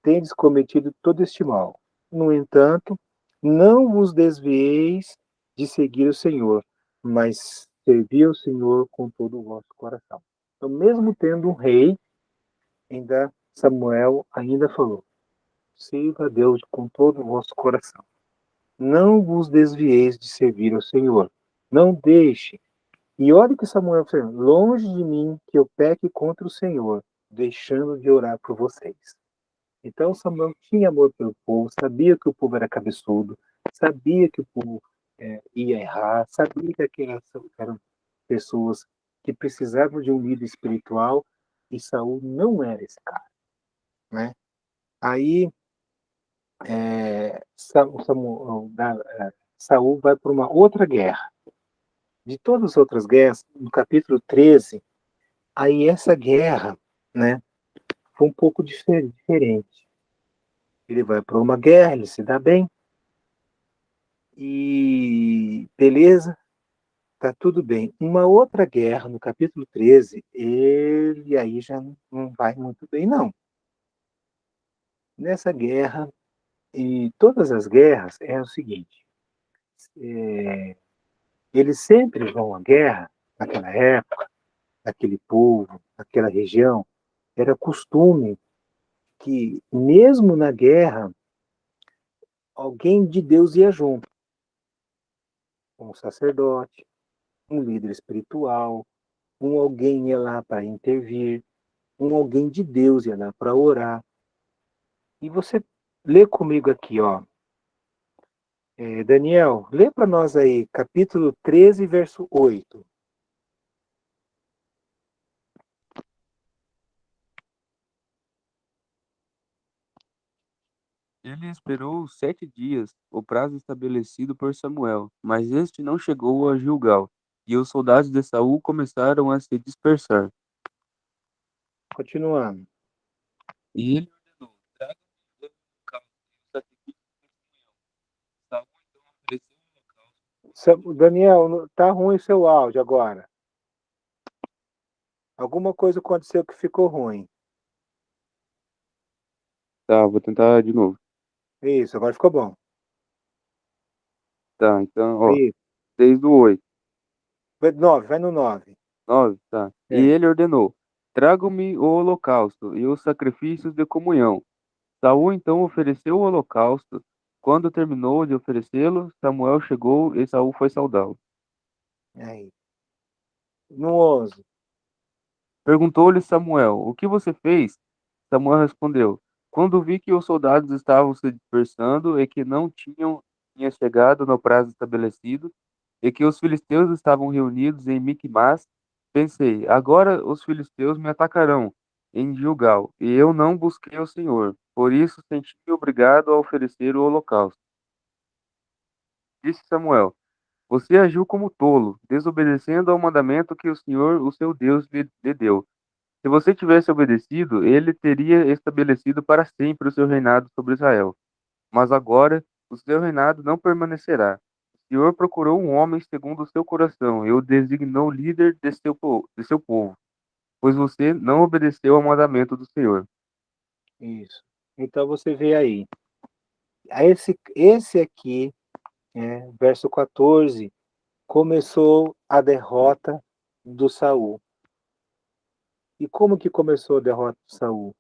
tendes cometido todo este mal. No entanto, não vos desvieis de seguir o Senhor, mas servi ao Senhor com todo o vosso coração. Então, mesmo tendo um rei, Samuel ainda falou: sirva a Deus com todo o vosso coração. Não vos desvieis de servir ao Senhor. Não deixe. E olha que Samuel falou: longe de mim que eu peque contra o Senhor, deixando de orar por vocês. Então Samuel tinha amor pelo povo, sabia que o povo era cabeçudo, sabia que o povo ia errar, sabia que eram pessoas que precisavam de um líder espiritual, e Saul não era esse cara, né? Aí Saul vai para uma outra guerra. De todas as outras guerras, no capítulo 13, aí essa guerra, né, foi um pouco diferente. Ele vai para uma guerra, ele se dá bem, e beleza, tá tudo bem. Uma outra guerra, no capítulo 13, ele aí já não vai muito bem, não. Nessa guerra, e todas as guerras, é o seguinte: eles sempre vão à guerra, naquela época, naquele povo, naquela região, era costume que mesmo na guerra, alguém de Deus ia junto. Um sacerdote, um líder espiritual, um alguém ia lá para intervir, um alguém de Deus ia lá para orar. E você lê comigo aqui, ó. Daniel, lê para nós aí, capítulo 13, verso 8. Ele esperou 7 dias, o prazo estabelecido por Samuel, mas este não chegou a Gilgal, e os soldados de Saul começaram a se dispersar. Continuando. E ele ordenou: tragam-me o holocausto e o sacrifício de comunhão. Saul então ofereceu o holocausto. Daniel, tá ruim o seu áudio agora. Alguma coisa aconteceu que ficou ruim. Tá, vou tentar de novo. Isso, agora ficou bom. Tá, então, ó, Isso. desde o 8. 9, vai no 9. 9, tá. E É. ele ordenou: tragam-me o holocausto e os sacrifícios de comunhão. Saul então ofereceu o holocausto. Quando terminou de oferecê-lo, Samuel chegou e Saul foi saudá-lo. Aí. No 11. Perguntou-lhe Samuel: o que você fez? Samuel respondeu: quando vi que os soldados estavam se dispersando e que não tinha chegado no prazo estabelecido, e que os filisteus estavam reunidos em Miquimás, pensei: agora os filisteus me atacarão em Gilgal, e eu não busquei o Senhor. Por isso senti-me obrigado a oferecer o holocausto. Disse Samuel: você agiu como tolo, desobedecendo ao mandamento que o Senhor, o seu Deus, lhe deu. Se você tivesse obedecido, ele teria estabelecido para sempre o seu reinado sobre Israel. Mas agora o seu reinado não permanecerá. O Senhor procurou um homem segundo o seu coração e o designou líder de seu povo, pois você não obedeceu ao mandamento do Senhor. Isso. Então você vê aí. Esse aqui, verso 14, começou a derrota do Saul. E como que começou a derrota do Saul?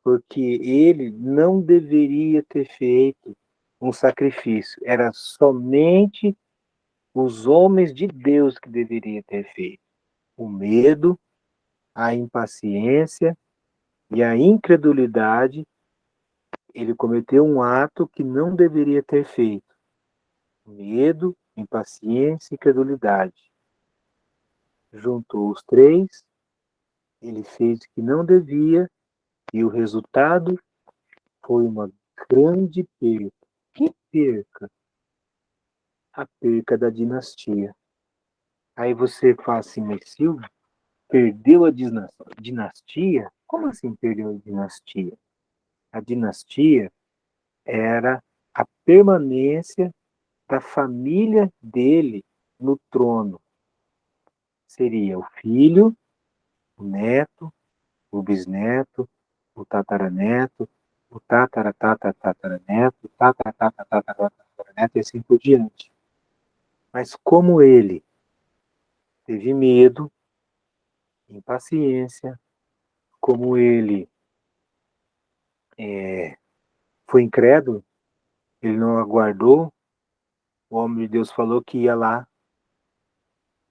Porque ele não deveria ter feito um sacrifício. Era somente os homens de Deus que deveriam ter feito. O medo, a impaciência e a incredulidade, ele cometeu um ato que não deveria ter feito. Medo, impaciência e incredulidade. Juntou os três, ele fez o que não devia e o resultado foi uma grande perca. Que perca? A perca da dinastia. Aí você fala assim, mas Silvio, perdeu a dinastia? Como assim perdeu a dinastia? A dinastia era a permanência da família dele no trono. Seria o filho, o neto, o bisneto, o tataraneto, o tataratataraneto, o tataratataraneto e assim por diante. Mas como ele teve medo, impaciência, como ele foi incrédulo, ele não aguardou, o homem de Deus falou que ia lá,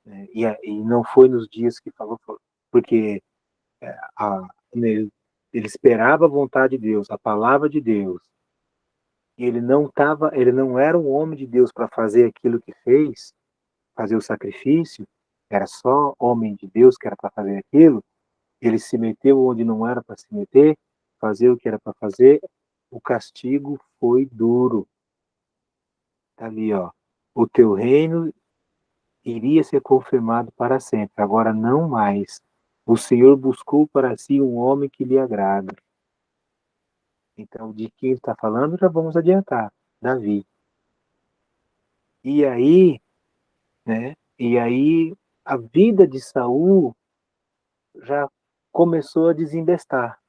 né, e não foi nos dias que falou, porque ele esperava a vontade de Deus, a palavra de Deus, e ele não era um homem de Deus para fazer aquilo que fez, fazer o sacrifício, era só homem de Deus que era para fazer aquilo, ele se meteu onde não era para se meter, fazer o que era para fazer, o castigo foi duro. Tá ali, ó. O teu reino iria ser confirmado para sempre, agora não mais. O Senhor buscou para si um homem que lhe agrada. Então, de quem está falando, já vamos adiantar. Davi. E aí, né? E aí, a vida de Saul já começou a desembestar.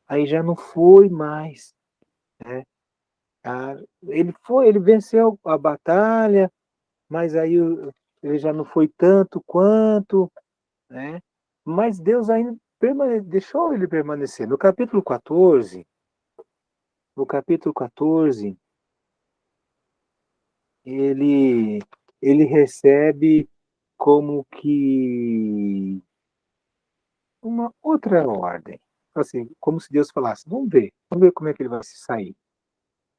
Aí já não foi mais, né? Ele venceu a batalha, mas aí ele já não foi tanto quanto, né? Mas Deus ainda deixou ele permanecer. No capítulo 14, no capítulo 14, ele recebe como que uma outra ordem. Assim, como se Deus falasse, vamos ver como é que ele vai se sair.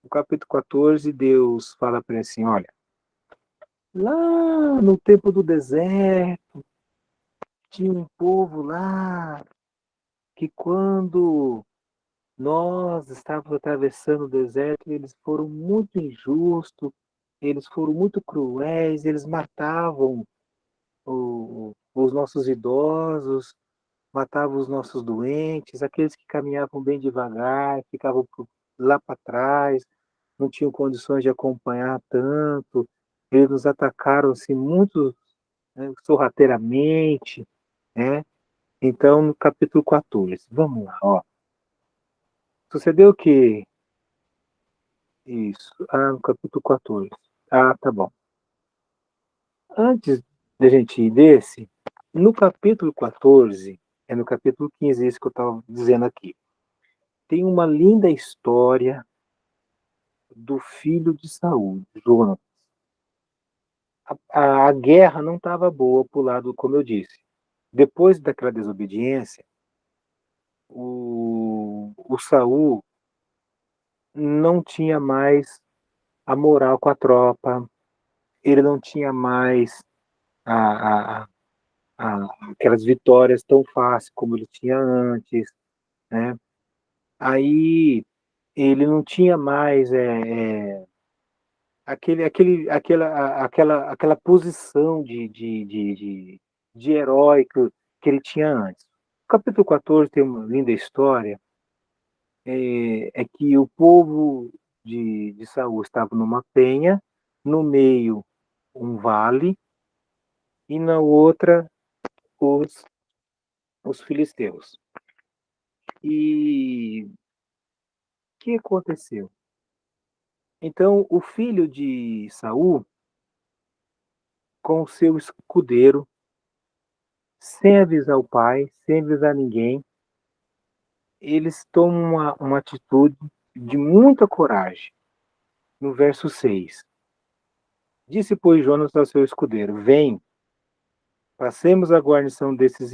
No capítulo 14, Deus fala para ele assim, olha, lá no tempo do deserto, tinha um povo lá que quando nós estávamos atravessando o deserto, eles foram muito injustos, eles foram muito cruéis, eles matavam os nossos idosos, matavam os nossos doentes, aqueles que caminhavam bem devagar, ficavam lá para trás, não tinham condições de acompanhar tanto. Eles nos atacaram assim muito, né, sorrateiramente, né? Então, no capítulo 14, vamos lá, ó. Sucedeu que isso, no capítulo 14. Ah, tá bom. Antes da gente ir desse, no capítulo 14, é no capítulo 15 isso que eu estava dizendo aqui. Tem uma linda história do filho de Saul, Jonas. A guerra não estava boa para o lado, como eu disse. Depois daquela desobediência, o Saul não tinha mais a moral com a tropa, ele não tinha mais a, a, aquelas vitórias tão fáceis como ele tinha antes, né? Aí ele não tinha mais aquela posição de herói que ele tinha antes. O capítulo 14 tem uma linda história, é que o povo de Saul estava numa penha, no meio um vale, e na outra os, os filisteus. E o que aconteceu? Então, o filho de Saul, com o seu escudeiro, sem avisar o pai, sem avisar ninguém, eles tomam uma atitude de muita coragem. No verso 6. Disse, pois, Jonas ao seu escudeiro: Vem, passemos a guarnição desses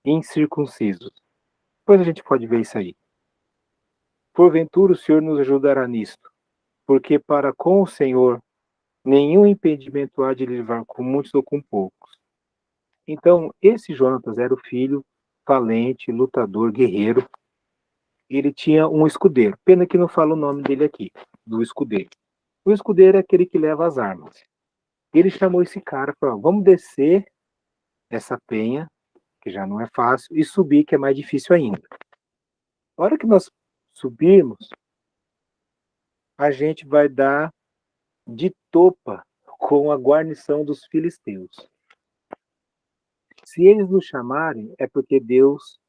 incircuncisos. Depois a gente pode ver isso aí. Porventura o Senhor nos ajudará nisto, porque para com o Senhor nenhum impedimento há de livrar com muitos ou com poucos. Então, esse Jonatas era o filho valente, lutador, guerreiro. Ele tinha um escudeiro. Pena que não fala o nome dele aqui, do escudeiro. O escudeiro é aquele que leva as armas. Ele chamou esse cara e falou: vamos descer essa penha, que já não é fácil, e subir, que é mais difícil ainda. A hora que nós subirmos, a gente vai dar de topa com a guarnição dos filisteus. Se eles nos chamarem, é porque Deus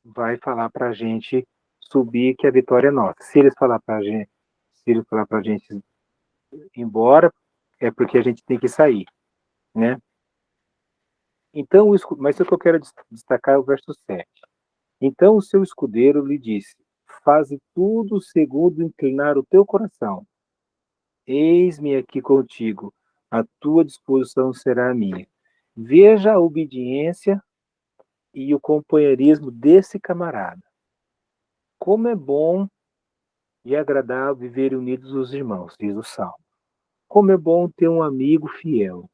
vai falar para a gente subir, que a vitória é nossa. Se eles falar para a gente ir embora, é porque a gente tem que sair, né? Então, mas o que eu quero destacar é o verso 7. Então o seu escudeiro lhe disse: Faze tudo segundo inclinar o teu coração. Eis-me aqui contigo, a tua disposição será a minha. Veja a obediência e o companheirismo desse camarada. Como é bom e agradável viver unidos os irmãos, diz o Salmo. Como é bom ter um amigo fiel.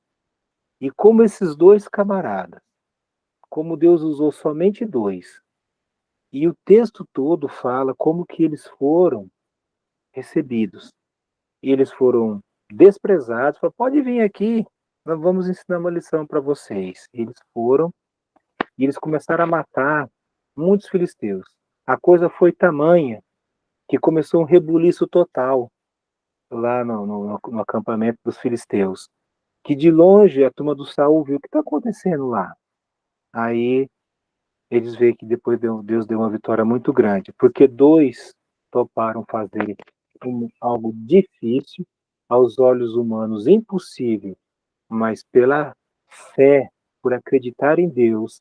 E como esses dois camaradas, como Deus usou somente dois, e o texto todo fala como que eles foram recebidos. E eles foram desprezados, falaram, pode vir aqui, nós vamos ensinar uma lição para vocês. Eles foram e eles começaram a matar muitos filisteus. A coisa foi tamanha que começou um rebuliço total lá no acampamento dos filisteus. Que de longe a turma do Saul viu o que está acontecendo lá. Aí eles veem que depois Deus deu uma vitória muito grande, porque dois toparam fazer algo difícil, aos olhos humanos impossível, mas pela fé, por acreditar em Deus,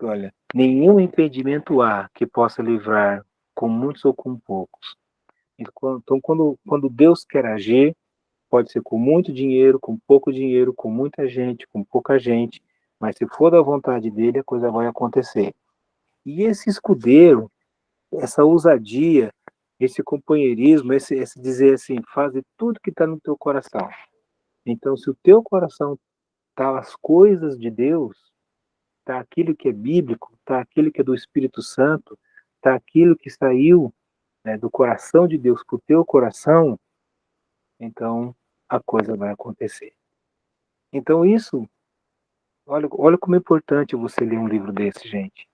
olha, nenhum impedimento há que possa livrar com muitos ou com poucos. Então, quando Deus quer agir, pode ser com muito dinheiro, com pouco dinheiro, com muita gente, com pouca gente, mas se for da vontade dele, a coisa vai acontecer. E esse escudeiro, essa ousadia, esse companheirismo, esse dizer assim, fazer tudo que está no teu coração. Então, se o teu coração está as coisas de Deus, está aquilo que é bíblico, está aquilo que é do Espírito Santo, está aquilo que saiu, né, do coração de Deus para o teu coração, então a coisa vai acontecer. Então isso, olha como é importante você ler um livro desse, gente.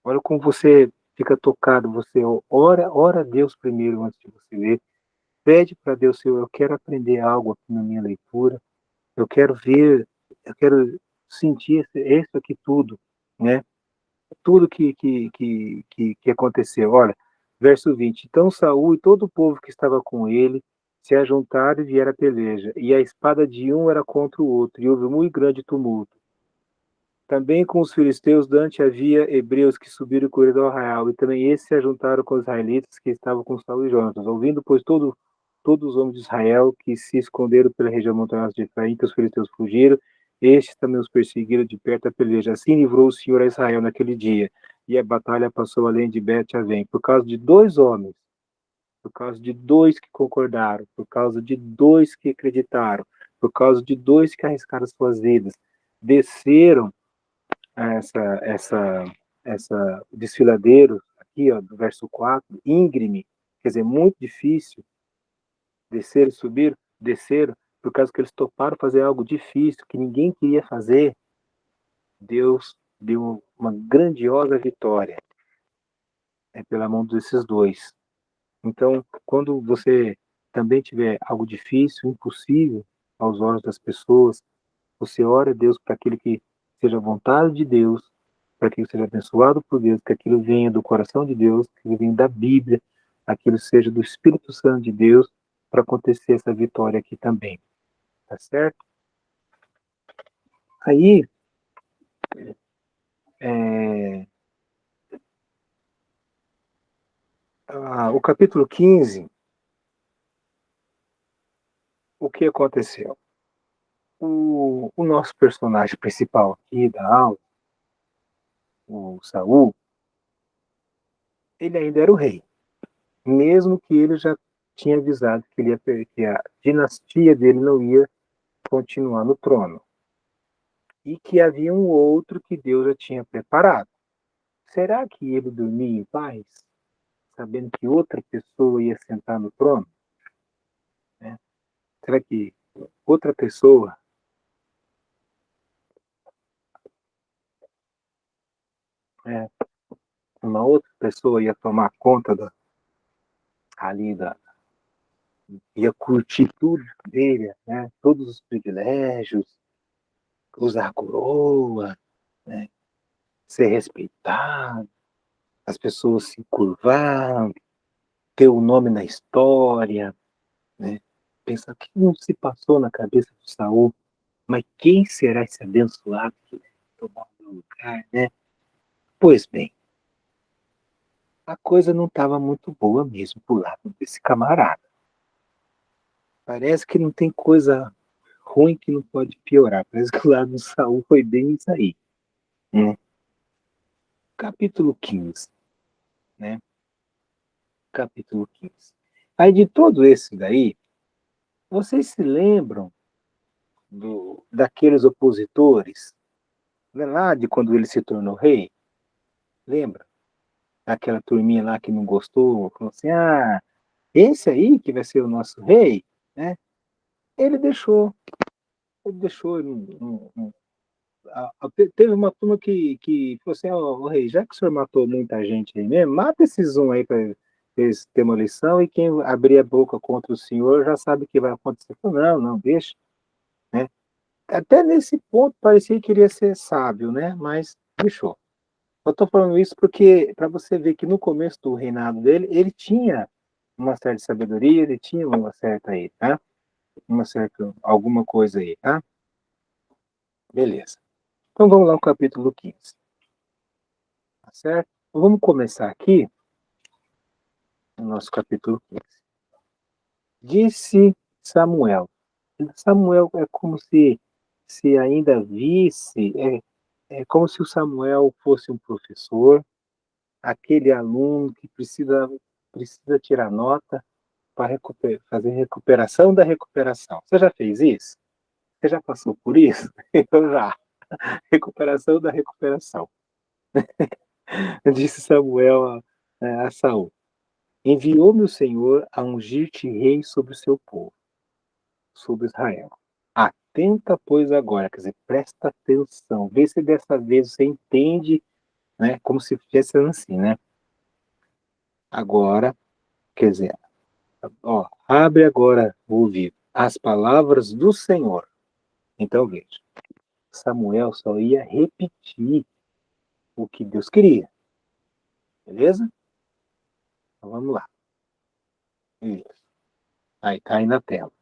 Olha como você fica tocado, você ora a Deus primeiro antes de você ler. Pede para Deus, Senhor, eu quero aprender algo aqui na minha leitura, eu quero ver, eu quero sentir isso aqui tudo, né? Tudo que aconteceu. Olha, verso 20. Então Saul e todo o povo que estava com ele se ajuntaram e vieram a peleja, e a espada de um era contra o outro, e houve muito grande tumulto. Também com os filisteus, Dante havia hebreus que subiram o corredor arraial, e também esses se ajuntaram com os israelitas que estavam com Saul e Jonatas. Ouvindo, pois, todos os homens de Israel que se esconderam pela região montanhosa de Efraim, que os filisteus fugiram, estes também os perseguiram de perto a peleja. Assim livrou o Senhor a Israel naquele dia, e a batalha passou além de Bet-Avém, por causa de 2 homens, por causa de 2 que concordaram, por causa de 2 que acreditaram, por causa de 2 que arriscaram suas vidas. Desceram essa desfiladeiro aqui, ó, do verso 4, íngreme, quer dizer, muito difícil, descer e subir, desceram, por causa que eles toparam fazer algo difícil, que ninguém queria fazer. Deus deu uma grandiosa vitória, pela mão desses 2. Então, quando você também tiver algo difícil, impossível aos olhos das pessoas, você ora a Deus para aquilo que seja a vontade de Deus, para que seja abençoado por Deus, que aquilo venha do coração de Deus, que aquilo venha da Bíblia, aquilo seja do Espírito Santo de Deus, para acontecer essa vitória aqui também. Tá certo? Aí, o capítulo 15, o que aconteceu? O nosso personagem principal aqui da aula, o Saul, ele ainda era o rei, mesmo que ele já tinha avisado que, que a dinastia dele não ia continuar no trono, e que havia um outro que Deus já tinha preparado. Será que ele dormia em paz, sabendo que outra pessoa ia sentar no trono? Né? Será que outra pessoa, né, uma outra pessoa ia tomar conta ali ia curtir tudo dele, né? Todos os privilégios, usar coroa, né? Ser respeitado, as pessoas se curvar, ter o nome na história, né? Pensa o que não se passou na cabeça do Saul, mas quem será esse abençoado que vai tomar o meu lugar, né? Pois bem, a coisa não estava muito boa mesmo pro lado desse camarada. Parece que não tem coisa ruim que não pode piorar. Parece que o lado do Saul foi bem isso aí, né? Capítulo 15, né? Capítulo 15. Aí de todo esse daí, vocês se lembram daqueles opositores, né, lá de quando ele se tornou rei? Lembra? Aquela turminha lá que não gostou, falou assim, esse aí que vai ser o nosso rei, né? Ele deixou, teve uma turma que falou assim, ó, rei, já que o senhor matou muita gente aí mesmo, mata esses um aí para eles terem uma lição, e quem abrir a boca contra o senhor já sabe o que vai acontecer. Falei, não, deixa, né? Até nesse ponto parecia que queria ser sábio, né? Mas deixou. Eu estou falando isso porque, para você ver que no começo do reinado dele, ele tinha uma certa sabedoria, ele tinha uma certa aí, tá? Uma certa, alguma coisa aí, tá? Beleza. Então vamos lá no capítulo 15, tá certo? Então, vamos começar aqui no nosso capítulo 15. Disse Samuel. Samuel é como se ainda visse, é como se o Samuel fosse um professor, aquele aluno que precisa tirar nota para fazer recuperação da recuperação. Você já fez isso? Você já passou por isso? Eu já. Recuperação da recuperação. Disse Samuel a Saul: Enviou-me o Senhor a ungir-te rei sobre o seu povo, sobre Israel. Atenta, pois, agora, quer dizer, presta atenção, vê se dessa vez você entende, né, como se fosse assim, né? Agora, quer dizer, ó, abre agora o ouvido, as palavras do Senhor. Então, veja, Samuel só ia repetir o que Deus queria, beleza? Então, vamos lá. Isso. Aí, tá aí na tela,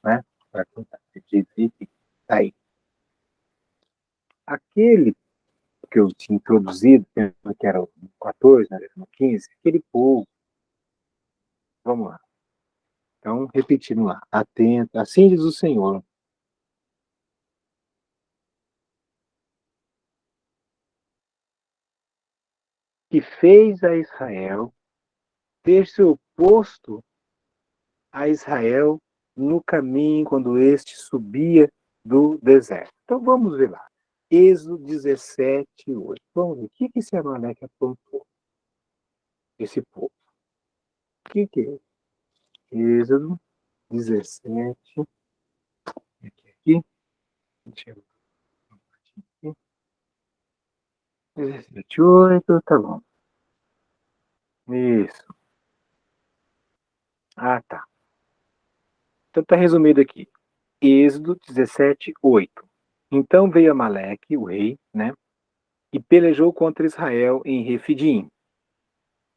né? Para contar. Tá aí. Aquele que eu tinha introduzido, que era o 14, né, no 15, aquele povo. Vamos lá. Então, repetindo lá. Atenta, assim diz o Senhor. Que fez a Israel ter se oposto a Israel no caminho quando este subia do deserto. Então vamos ver lá. Êxodo 17, 8. Vamos ver o que esse Amaleque aprontou, esse povo. O que é? Êxodo 17, aqui, deixa eu ver aqui, 17, 8, tá bom. Isso. Ah, tá. Então tá resumido aqui. Êxodo 17, 8. Então veio Amaleque, o rei, né? E pelejou contra Israel em Refidim.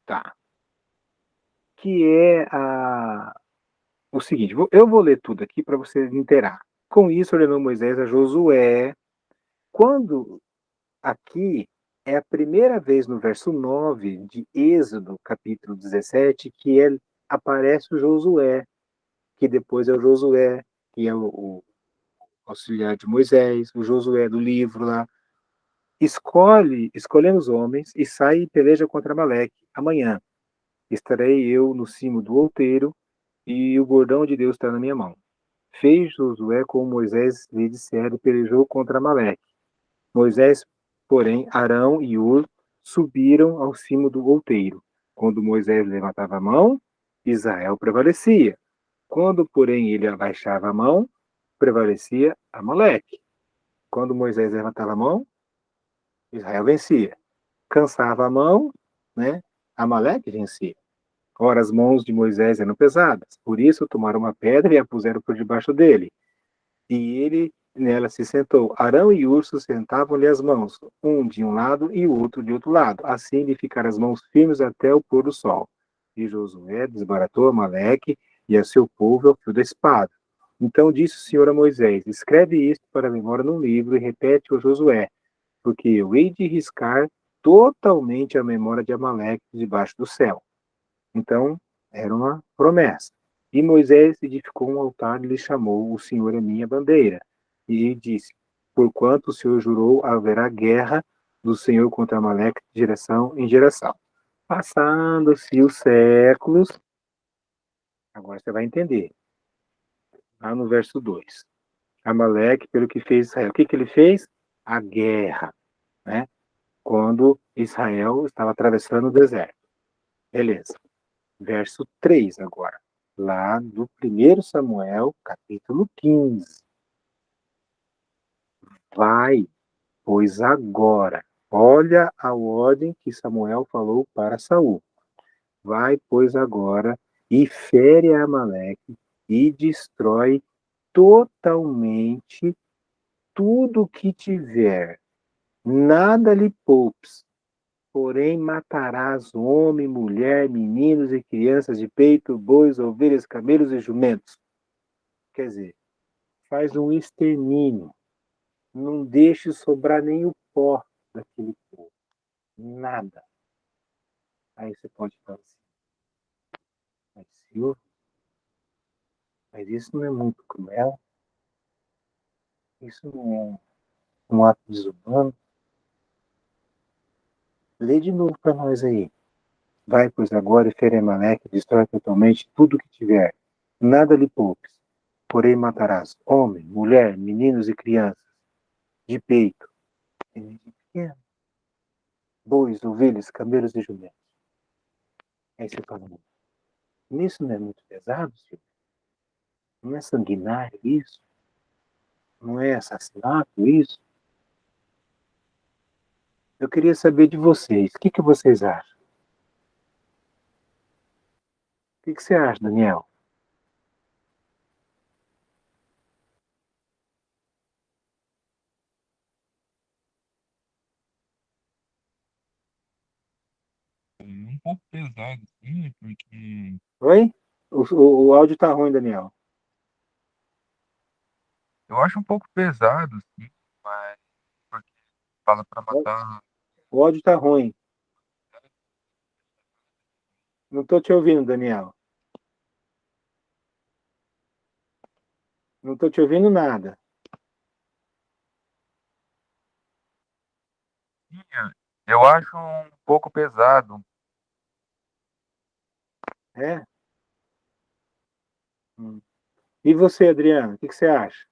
Tá. Que é o seguinte, eu vou ler tudo aqui para você inteirar. Com isso ordenou Moisés a Josué. Quando aqui é a primeira vez no verso 9 de Êxodo, capítulo 17, que aparece o Josué, que depois é o Josué, que é o auxiliar de Moisés, o Josué do livro lá. Escolhemos homens e sai e peleja contra Amaleque. Amanhã estarei eu no cimo do outeiro e o bordão de Deus está na minha mão. Fez Josué como Moisés lhe dissera e pelejou contra Amaleque. Moisés, porém, Arão e Ur subiram ao cimo do outeiro. Quando Moisés levantava a mão, Israel prevalecia. Quando, porém, ele abaixava a mão, prevalecia Amaleque. Quando Moisés levantava a mão, Israel vencia. Cansava a mão, né? Amaleque vencia. Ora, as mãos de Moisés eram pesadas, por isso tomaram uma pedra e a puseram por debaixo dele. E ele nela se sentou. Arão e Hur sustentavam-lhe as mãos, um de um lado e o outro de outro lado. Assim lhe ficaram as mãos firmes até o pôr do sol. E Josué desbaratou Amaleque e a seu povo ao fio da espada. Então disse o Senhor a Moisés: Escreve isto para a memória num livro e repete-o a Josué, porque eu hei de riscar totalmente a memória de Amaleque debaixo do céu. Então, era uma promessa. E Moisés edificou um altar e lhe chamou: O Senhor é minha bandeira. E disse: Porquanto o Senhor jurou, haverá guerra do Senhor contra Amaleque de geração em geração. Passando-se os séculos, agora você vai entender. Lá no verso 2. Amaleque, pelo que fez Israel. O que ele fez? A guerra, né? Quando Israel estava atravessando o deserto. Beleza. Verso 3 agora, lá do 1 Samuel, capítulo 15. Vai, pois agora, olha a ordem que Samuel falou para Saul. Vai, pois agora, e fere a Amaleque e destrói totalmente tudo que tiver. Nada lhe poupes, porém matarás homem, mulher, meninos e crianças de peito, bois, ovelhas, camelos e jumentos. Quer dizer, faz um extermínio. Não deixe sobrar nem o pó daquele povo. Nada. Aí você pode falar assim. Mas, Silvio, mas isso não é muito cruel? Isso não é um ato desumano? Lê de novo para nós aí. Vai, pois agora, e Feremaleque, destrói totalmente tudo que tiver. Nada lhe poupes. Porém matarás homem, mulher, meninos e crianças, de peito, e de pequeno, bois, ovelhas, camelos e jumentos. Aí você fala, nisso não é muito pesado, senhor? Não é sanguinário isso? Não é assassinato isso? Eu queria saber de vocês. O que vocês acham? O que você acha, Daniel? É um pouco pesado, sim, porque Oi? O áudio tá ruim, Daniel. eu acho um pouco pesado, sim, mas porque fala para matar. O áudio tá ruim. Não tô te ouvindo, Daniel. Não tô te ouvindo nada. Sim, eu acho um pouco pesado. É? Hum. E você, Adriano? O que você acha?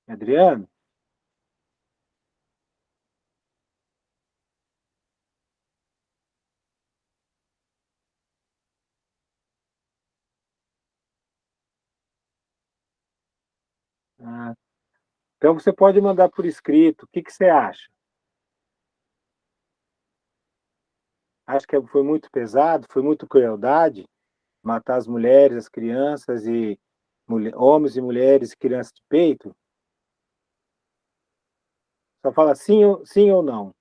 Adriano? Ah, então você pode mandar por escrito. O que você acha? Acha que foi muito pesado? Foi muito crueldade? Matar as mulheres, as crianças e homens e mulheres e crianças de peito? Só fala sim ou não.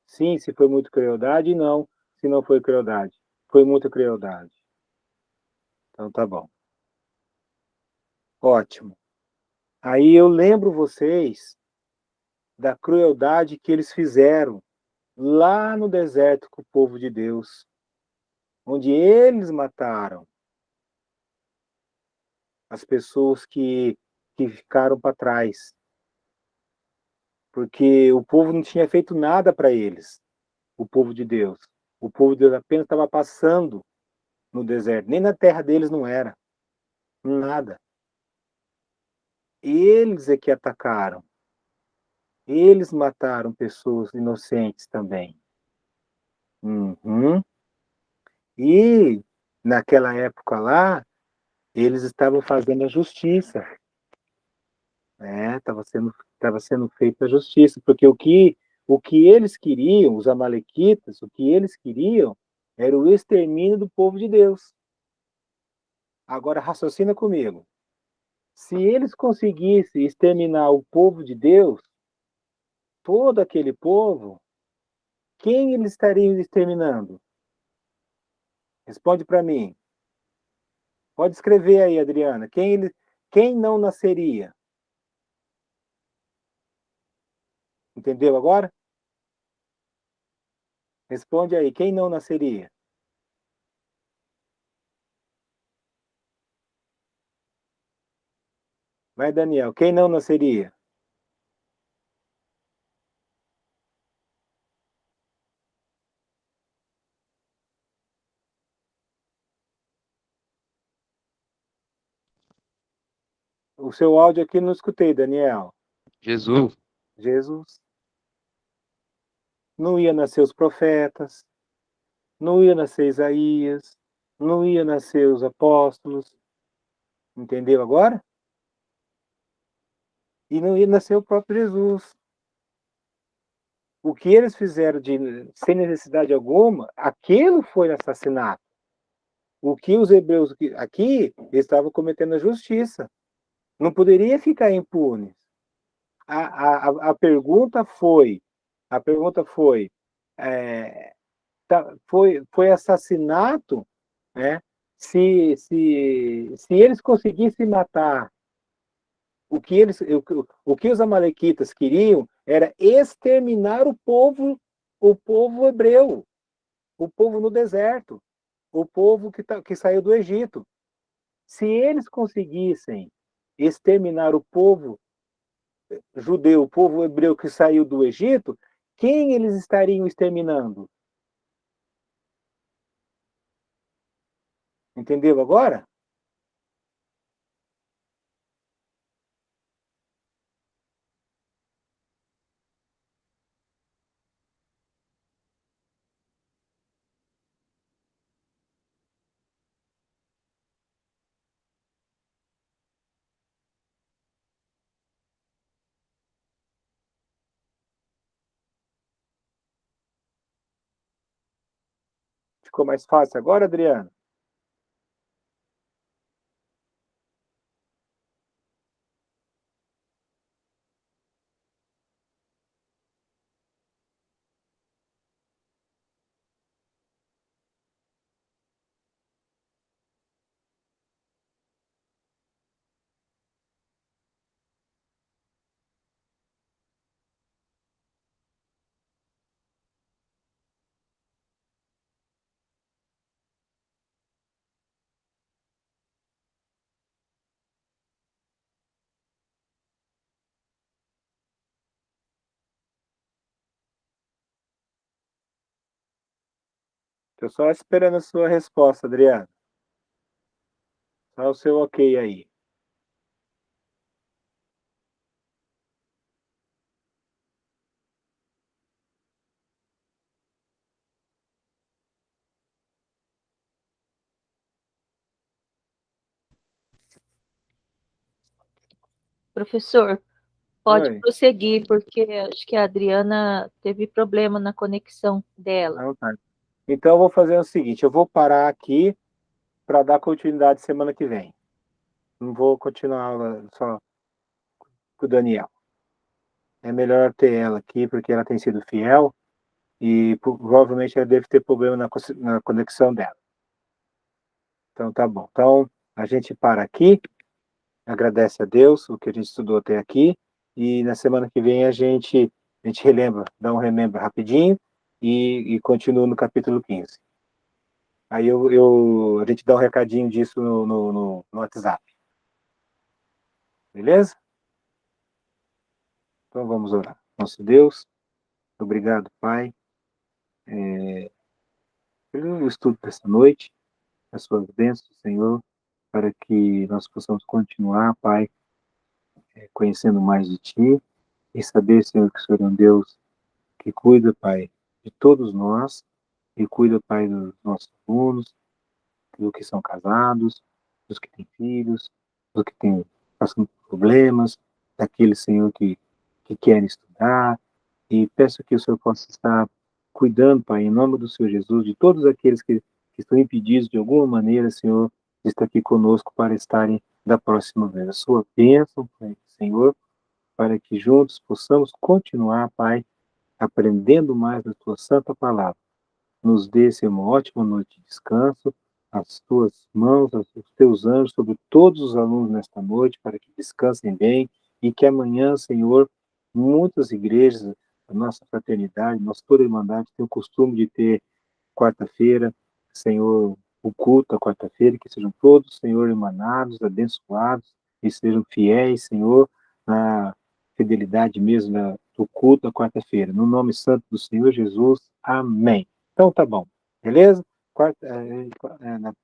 Sim, se foi muito crueldade, e não, se não foi crueldade. Foi muita crueldade. Então tá bom. Ótimo. Aí eu lembro vocês da crueldade que eles fizeram lá no deserto com o povo de Deus, onde eles mataram as pessoas que ficaram para trás, porque o povo não tinha feito nada para eles, o povo de Deus. O povo de Deus apenas estava passando no deserto, nem na terra deles não era, nada. Eles é que atacaram, eles mataram pessoas inocentes também. Uhum. E naquela época lá, eles estavam fazendo a justiça, né? Estava sendo feita a justiça, porque o que eles queriam, os amalequitas, o que eles queriam era o extermínio do povo de Deus. Agora raciocina comigo. Se eles conseguissem exterminar o povo de Deus, todo aquele povo, quem eles estariam exterminando? Responde para mim. Pode escrever aí, Adriana. Quem não nasceria? Entendeu agora? Responde aí. Quem não nasceria? Vai, Daniel. Quem não nasceria? O seu áudio aqui não escutei, Daniel. Jesus. Jesus. Não ia nascer os profetas, não ia nascer Isaías, não ia nascer os apóstolos. Entendeu agora? E não ia nascer o próprio Jesus. O que eles fizeram sem necessidade alguma, aquilo foi assassinato. o que os hebreus aqui estavam cometendo a justiça. Não poderia ficar impune. A pergunta foi, é, foi assassinato, né? Se eles conseguissem matar o que os amalequitas queriam era exterminar o povo hebreu, o povo no deserto, o povo que saiu do Egito. Se eles conseguissem exterminar o povo judeu, o povo hebreu que saiu do Egito, quem eles estariam exterminando? Entendeu agora? Ficou mais fácil agora, Adriano? Estou só esperando a sua resposta, Adriano. Só o seu ok aí. Professor, pode Oi. prosseguir, porque acho que a Adriana teve problema na conexão dela. Não, tá. Então eu vou fazer o seguinte, eu vou parar aqui para dar continuidade semana que vem. Não vou continuar a aula só com o Daniel. É melhor ter ela aqui porque ela tem sido fiel e provavelmente ela deve ter problema na conexão dela. Então tá bom. Então a gente para aqui, agradece a Deus o que a gente estudou até aqui e na semana que vem a gente relembra, dá um remembro rapidinho e continua no capítulo 15. Aí a gente dá um recadinho disso no WhatsApp. Beleza? Então vamos orar. Nosso Deus, obrigado, Pai, pelo estudo dessa noite, as suas bênçãos, Senhor, para que nós possamos continuar, Pai, conhecendo mais de Ti e saber, Senhor, que o Senhor é um Deus que cuida, Pai, de todos nós e cuida, Pai, dos nossos alunos, dos que são casados, dos que têm filhos, dos que têm passando por problemas, daqueles, Senhor, que querem estudar. E peço que o Senhor possa estar cuidando, Pai, em nome do Senhor Jesus, de todos aqueles que estão impedidos de alguma maneira, Senhor, de estar aqui conosco para estarem da próxima vez. A sua bênção, Pai, Senhor, para que juntos possamos continuar, Pai, aprendendo mais da tua santa palavra. Nos dê, Senhor, uma ótima noite de descanso, as tuas mãos, os teus anjos sobre todos os alunos nesta noite, para que descansem bem e que amanhã, Senhor, muitas igrejas, a nossa fraternidade, nossa toda irmandade tem o costume de ter quarta-feira, Senhor, o culto à quarta-feira, que sejam todos, Senhor, emanados, abençoados e sejam fiéis, Senhor, na fidelidade mesmo do culto à quarta-feira. No nome santo do Senhor Jesus, amém. Então tá bom, beleza?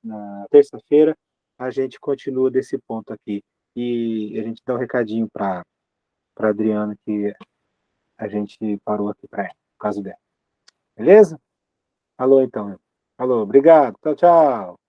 Na terça-feira a gente continua desse ponto aqui e a gente dá um recadinho para Adriana que a gente parou aqui para ela, por causa dela. Beleza? Alô, então. Alô, obrigado. Tchau, tchau.